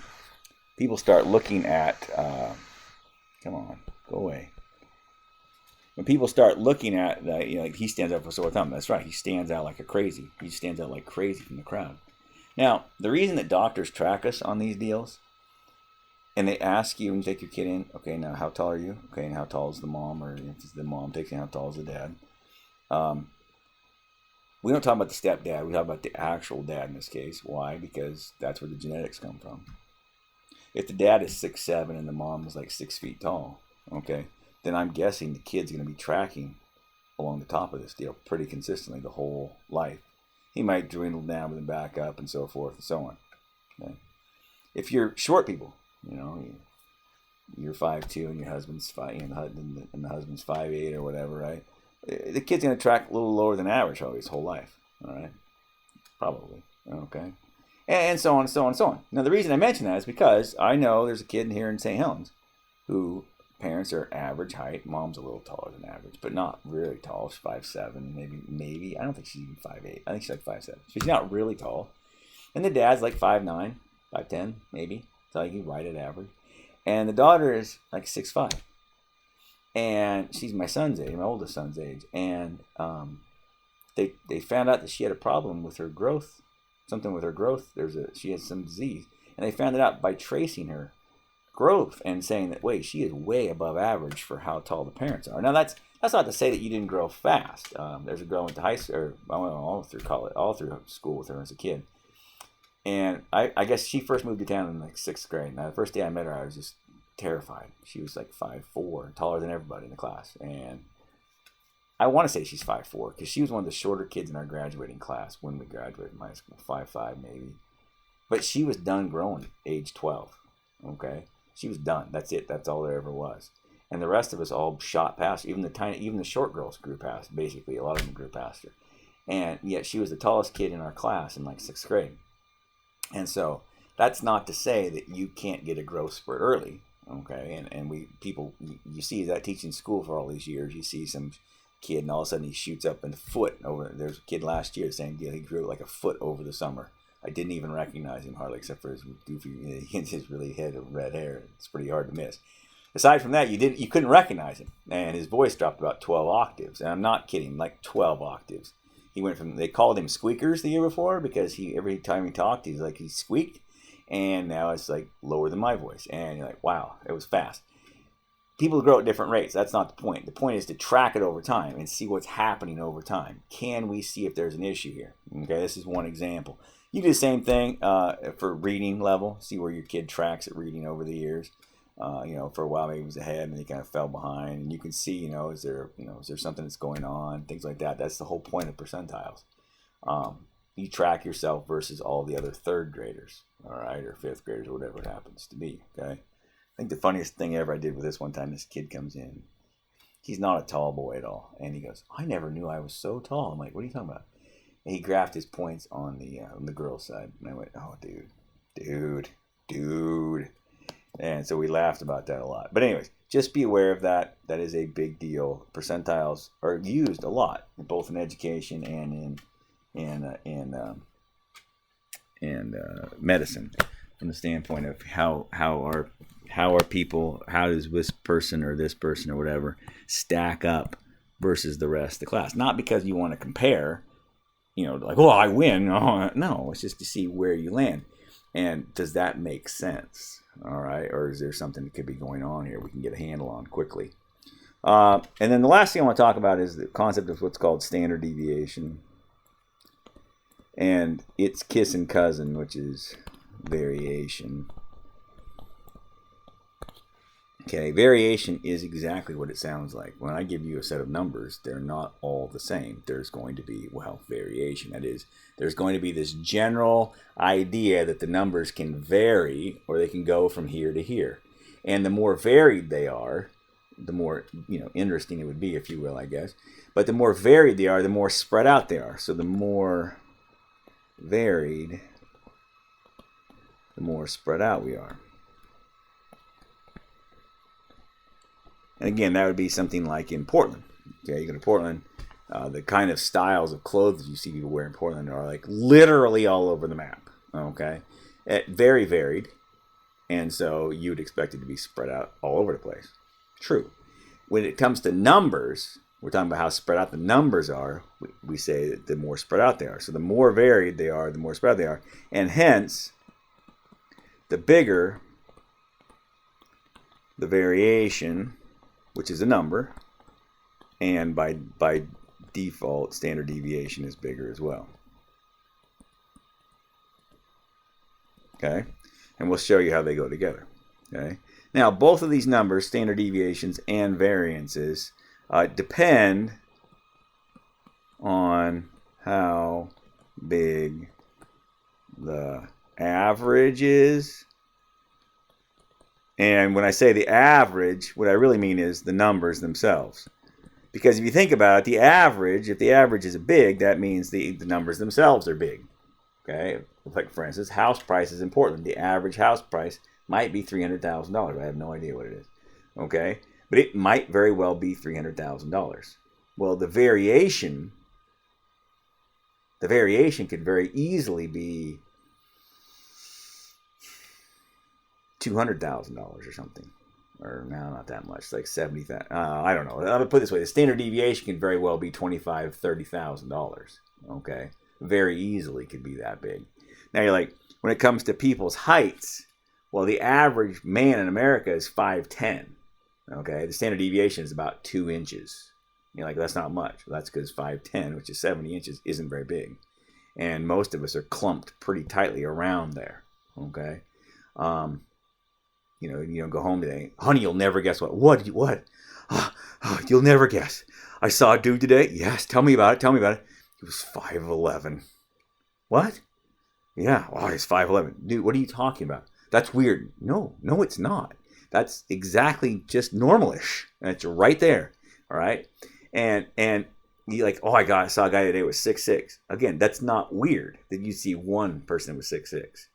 on, go away. When people start looking at that, like he stands out for sore thumb. That's right, he stands out like a crazy. He stands out like crazy from the crowd. Now, the reason that doctors track us on these deals, and they ask you when you take your kid in, okay, now how tall are you? Okay, and how tall is the mom? Or if it's the mom takes in, how tall is the dad? We don't talk about the stepdad. We talk about the actual dad in this case. Why? Because that's where the genetics come from. If the dad is 6'7" and the mom is like 6 feet tall, okay, then I'm guessing the kid's going to be tracking along the top of this deal pretty consistently the whole life. He might dwindle down but then back up and so forth and so on. Okay? If you're short people, you're 5'2" and your husband's 5, and the husband's 5'8" or whatever, right? The kid's going to track a little lower than average probably his whole life. All right? Probably. Okay? And so on and so on and so on. Now, the reason I mention that is because I know there's a kid here in St. Helens who parents are average height. Mom's a little taller than average, but not really tall. She's 5'7", maybe. I don't think she's even 5'8". I think she's like 5'7". She's not really tall. And the dad's like 5'9", 5'10", maybe. So you can right at average. And the daughter is like 6'5". And she's my son's age, my oldest son's age. And they found out that she had a problem with her growth, something with her growth. She has some disease. And they found it out by tracing her growth and saying that, wait, she is way above average for how tall the parents are. Now, that's not to say that you didn't grow fast. There's a girl went to high school, or I went all through college, all through school with her as a kid. And I guess she first moved to town in like 6th grade. Now, the first day I met her, I was just terrified. She was like 5'4", taller than everybody in the class. And I want to say she's 5'4", because she was one of the shorter kids in our graduating class when we graduated from high school, 5'5" maybe. But she was done growing age 12, okay? She was done. That's it. That's all there ever was. And the rest of us all shot past her. Even the short girls grew past, basically. A lot of them grew past her. And yet she was the tallest kid in our class in like 6th grade. And so that's not to say that you can't get a growth spurt early. Okay, and you see that teaching school for all these years, you see some kid and all of a sudden he shoots up in a foot over. There's a kid last year, the same deal. He grew like a foot over the summer. I didn't even recognize him hardly, except for his goofy, his really head of red hair. It's pretty hard to miss. Aside from that, you couldn't recognize him, and his voice dropped about 12 octaves. And I'm not kidding, like 12 octaves. He went from, they called him squeakers the year before because every time he talked, he squeaked. And now it's like lower than my voice. And you're like, wow, it was fast. People grow at different rates. That's not the point. The point is to track it over time and see what's happening over time. Can we see if there's an issue here? Okay, this is one example. You do the same thing for reading level. See where your kid tracks at reading over the years. For a while maybe he was ahead and he kind of fell behind, and you can see, is there something that's going on, things like that. That's the whole point of percentiles. You track yourself versus all the other third graders, all right, or fifth graders, or whatever it happens to be. Okay. I think the funniest thing ever I did with this one time, this kid comes in. He's not a tall boy at all, and he goes, "I never knew I was so tall." I'm like, "What are you talking about?" And he graphed his points on the girls' side, and I went, "Oh, dude." And so we laughed about that a lot. But anyways, just be aware of that. That is a big deal. Percentiles are used a lot, both in education and in medicine, from the standpoint of how are people, how does this person or whatever stack up versus the rest of the class. Not because you want to compare, like, oh, I win. Oh, no, it's just to see where you land. And does that make sense? All right. Or is there something that could be going on here we can get a handle on quickly? And then the last thing I want to talk about is the concept of what's called standard deviation. And its kissing cousin, which is variation. Okay, variation is exactly what it sounds like. When I give you a set of numbers, they're not all the same. There's going to be, variation. That is, there's going to be this general idea that the numbers can vary, or they can go from here to here. And the more varied they are, the more, interesting it would be, if you will, I guess. But the more varied they are, the more spread out they are. So the more varied, the more spread out we are. And again, that would be something like in Portland. Okay, you go to Portland, the kind of styles of clothes you see people wear in Portland are like literally all over the map. Okay, very varied, and so you would expect it to be spread out all over the place. True. When it comes to numbers, we're talking about how spread out the numbers are. We say that the more spread out they are. So the more varied they are, the more spread out they are, and hence the bigger the variation, which is a number, and by default, standard deviation is bigger as well. Okay, and we'll show you how they go together. Okay, now both of these numbers, standard deviations and variances, depend on how big the average is. And when I say the average, what I really mean is the numbers themselves. Because if you think about it, the average, if the average is big, that means the numbers themselves are big. Okay? Like, for instance, house price is important. The average house price might be $300,000. I have no idea what it is. Okay? But it might very well be $300,000. Well, the variation could very easily be $200,000 or something, or no, not that much, like 70,000. I don't know. I'm gonna put it this way: the standard deviation can very well be $25,000, $30,000. Okay, very easily could be that big. Now you're like, when it comes to people's heights, well, the average man in America is 5'10". Okay, the standard deviation is about 2 inches. You're like, that's not much. Well, that's because 5'10", which is 70 inches, isn't very big, and most of us are clumped pretty tightly around there. Okay. You don't go home today. Honey, you'll never guess what. What? You'll never guess. I saw a dude today. Yes, tell me about it. He was 5'11". What? Yeah, wow, he's 5'11". Dude, what are you talking about? That's weird. No, it's not. That's exactly just normalish. And it's right there. All right? And you're like, oh, I saw a guy today with 6'6". Again, that's not weird that you see one person with 6'6".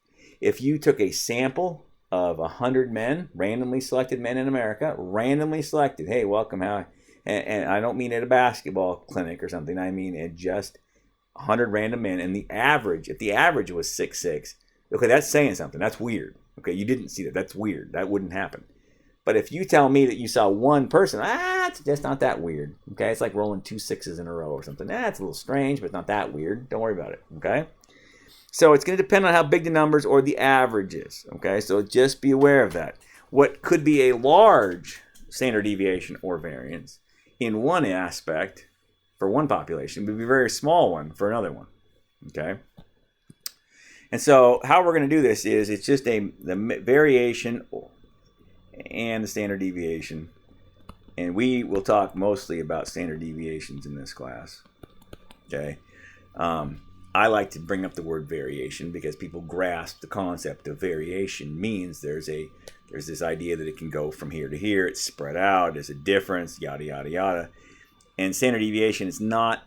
If you took a sample of 100 men, randomly selected men in America, hey, welcome, how? And I don't mean at a basketball clinic or something. I mean at just 100 random men, and if the average was 6'6", okay, that's saying something. That's weird. Okay, you didn't see that. That's weird. That wouldn't happen. But if you tell me that you saw one person, it's just not that weird. Okay, it's like rolling 2 6s in a row or something. It's a little strange, but it's not that weird. Don't worry about it. Okay. So it's going to depend on how big the numbers or the average is. Okay, so just be aware of that. What could be a large standard deviation or variance in one aspect for one population would be a very small one for another one. Okay, And so how we're going to do this is it's just the variation and the standard deviation. And we will talk mostly about standard deviations in this class. Okay. I like to bring up the word variation because people grasp the concept of variation means there's this idea that it can go from here to here. It's spread out. There's a difference, yada, yada, yada. And standard deviation is not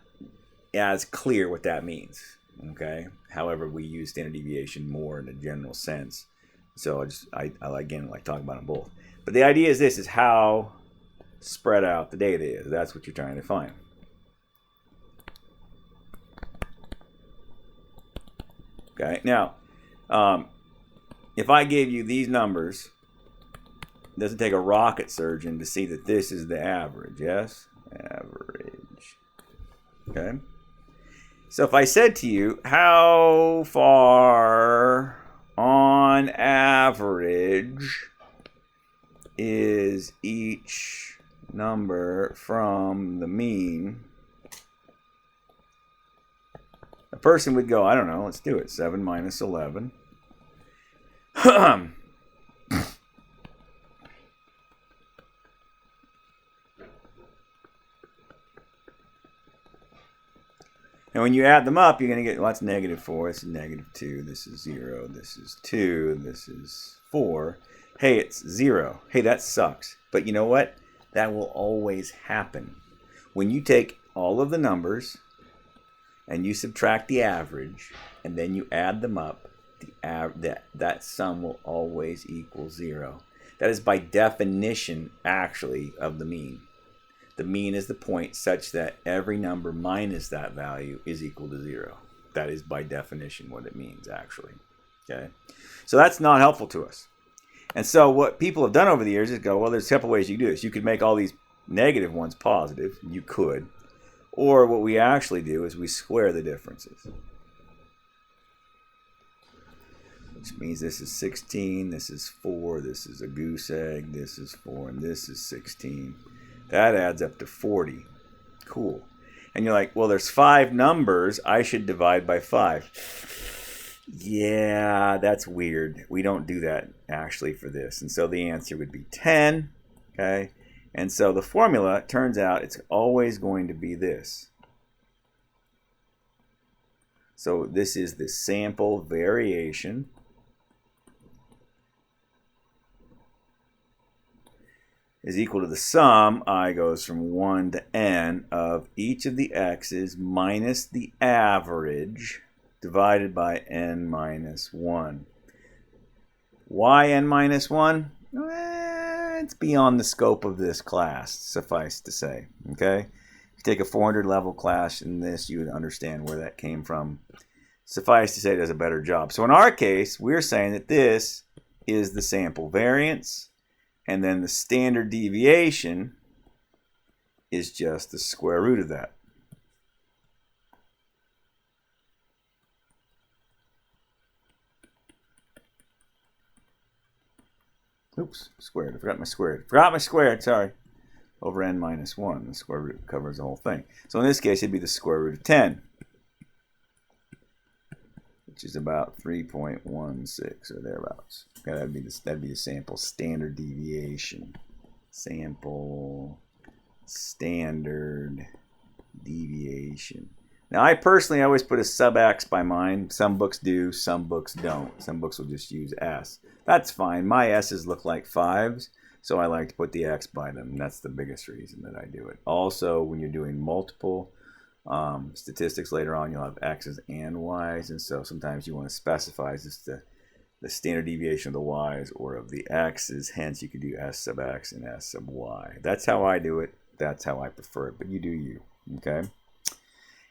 as clear what that means. Okay. However, we use standard deviation more in a general sense. So I again like talking about them both. But the idea is this is how spread out the data is. That's what you're trying to find. Okay. Now, if I gave you these numbers, it doesn't take a rocket surgeon to see that this is the average. Yes? Average. Okay. So if I said to you, how far on average is each number from the mean? A person would go, I don't know, let's do it. 7 minus 11. And when you add them up, you're going to get, well, that's negative 4, this is negative 2, this is 0, this is 2, this is 4. Hey, it's 0. Hey, that sucks. But you know what? That will always happen. When you take all of the numbers and you subtract the average, and then you add them up, that sum will always equal 0. That is by definition, actually, of the mean. The mean is the point such that every number minus that value is equal to 0. That is by definition what it means, actually. Okay, so that's not helpful to us. And so what people have done over the years is go, well, there's a couple ways you can do this. You could make all these negative ones positive. You could. Or what we actually do is we square the differences. Which means this is 16, this is 4, this is a goose egg, this is 4, and this is 16. That adds up to 40. Cool. And you're like, well, there's 5 numbers. I should divide by 5. Yeah, that's weird. We don't do that actually for this. And so the answer would be 10. Okay. And so the formula, it turns out it's always going to be this. So this is the sample variation is equal to the sum, I goes from 1 to n, of each of the x's minus the average divided by n minus 1. Why n minus 1? It's beyond the scope of this class, suffice to say. Okay? If you take a 400 level class in this, you would understand where that came from. Suffice to say, it does a better job. So in our case, we're saying that this is the sample variance, and then the standard deviation is just the square root of that. Oops, squared. I forgot my squared. Forgot my squared, sorry. Over n minus 1. The square root covers the whole thing. So in this case, it'd be the square root of 10. Which is about 3.16 or thereabouts. Okay, that'd be the sample standard deviation. Sample standard deviation. Now, I personally always put a sub-x by mine. Some books do, some books don't. Some books will just use s. That's fine. My s's look like 5s, so I like to put the x by them. And that's the biggest reason that I do it. Also, when you're doing multiple statistics later on, you'll have x's and y's, and so sometimes you want to specify just the standard deviation of the y's or of the x's. Hence, you could do s sub x and s sub y. That's how I do it. That's how I prefer it, but you do you. Okay?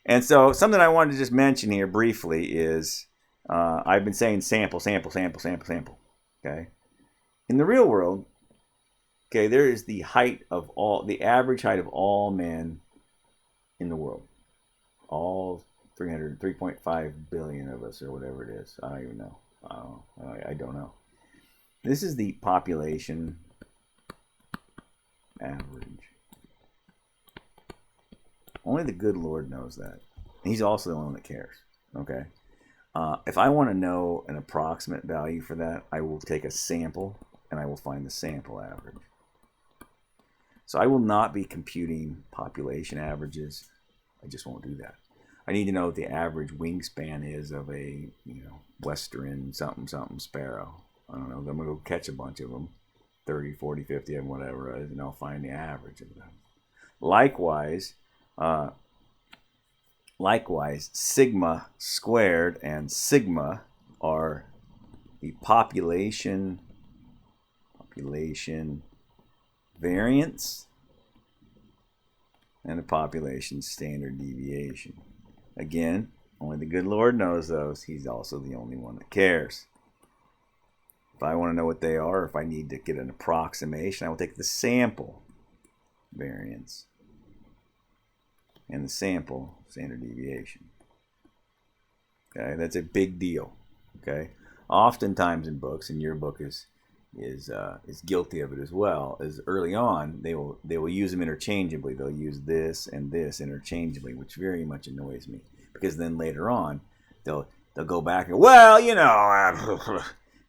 And so something I wanted to just mention here briefly is I've been saying sample, sample, sample, sample, sample. Okay? In the real world, okay, there is the average height of all men in the world. All 3.5 billion of us, or whatever it is. I don't even know. I don't know. This is the population average. Only the good Lord knows that. He's also the one that cares. Okay. If I want to know an approximate value for that, I will take a sample and I will find the sample average. So I will not be computing population averages. I just won't do that. I need to know what the average wingspan is of a, Western something something sparrow. I don't know. I'm going to go catch a bunch of them, 30, 40, 50 of them, whatever it is, and I'll find the average of them. Likewise, sigma squared and sigma are the population variance and the population standard deviation. Again, only the good Lord knows those. He's also the only one that cares. If I want to know what they are, or if I need to get an approximation, I will take the sample variance and the sample standard deviation. Okay, that's a big deal. Okay, oftentimes in books, and your book is guilty of it as well, is early on they will use them interchangeably. They'll use this and this interchangeably, which very much annoys me, because then later on they'll go back and, well,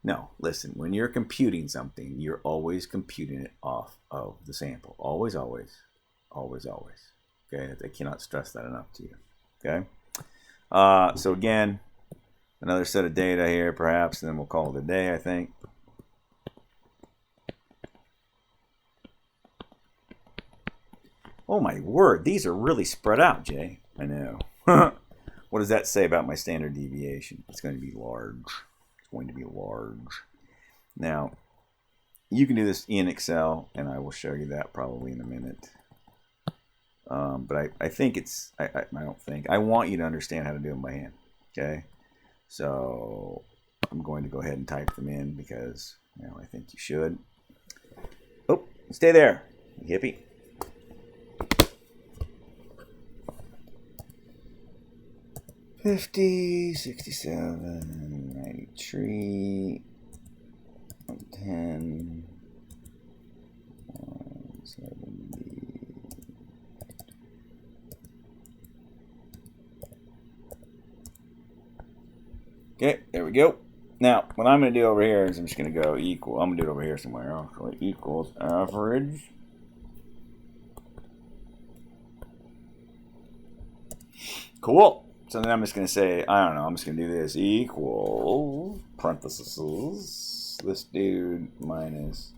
no, listen, when you're computing something, you're always computing it off of the sample. Always, always, always, always. Okay, I cannot stress that enough to you. Okay, so again, another set of data here perhaps, and then we'll call it a day, I think. Oh my word, these are really spread out, Jay. I know. What does that say about my standard deviation? It's going to be large. It's going to be large. Now, you can do this in Excel, and I will show you that probably in a minute. But I think it's, I don't think, I want you to understand how to do them by hand. Okay? So I'm going to go ahead and type them in because, I think you should. Oh, stay there, hippie. $50, $67, $93, $110, $170. Okay, there we go. Now, what I'm going to do over here is I'm just going to go equal. I'm going to do it over here somewhere. So it equals average. Cool. So then I'm just going to say, I don't know, I'm just going to do this equal, parentheses, this dude minus,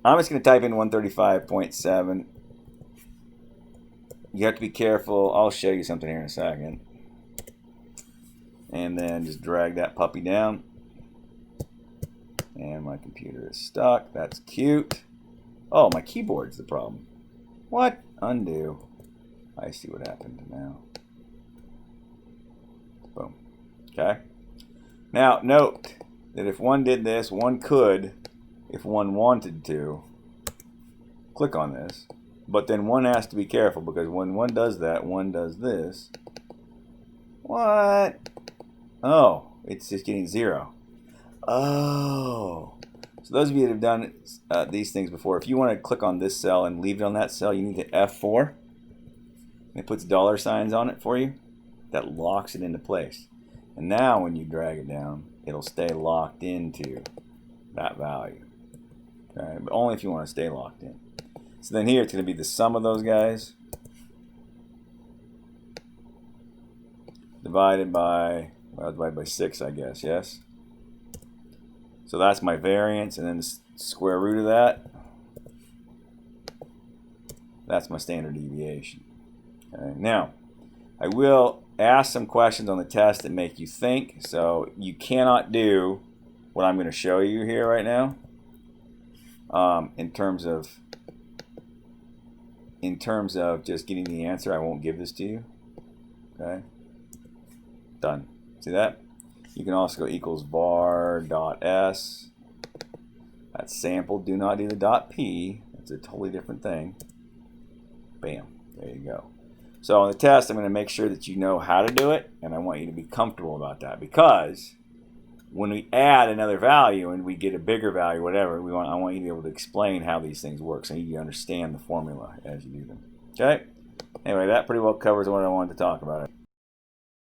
I'm just going to type in 135.7. You have to be careful. I'll show you something here in a second. And then just drag that puppy down. And my computer is stuck. That's cute. Oh, my keyboard's the problem. What? Undo. I see what happened now. Boom. Okay. Now, note that if one did this, one could, if one wanted to, click on this. But then one has to be careful, because when one does that, one does this. What? Oh, it's just getting 0. Oh. So those of you that have done these things before, if you want to click on this cell and leave it on that cell, you need to F4. And it puts dollar signs on it for you. That locks it into place. And now when you drag it down, it'll stay locked into that value. Okay? But only if you want to stay locked in. So then here it's going to be the sum of those guys divided by, well, divided by 6, I guess, yes? So that's my variance, and then the square root of that, that's my standard deviation. Okay? Now, I will ask some questions on the test that make you think. So you cannot do what I'm going to show you here right now. In terms of just getting the answer, I won't give this to you. Okay. Done. See that? You can also go equals var dot s. That's sample. Do not do the dot p. It's a totally different thing. Bam. There you go. So on the test, I'm going to make sure that you know how to do it, and I want you to be comfortable about that, because when we add another value and we get a bigger value, whatever, I want you to be able to explain how these things work, so you understand the formula as you do them. Okay? Anyway, that pretty well covers what I wanted to talk about.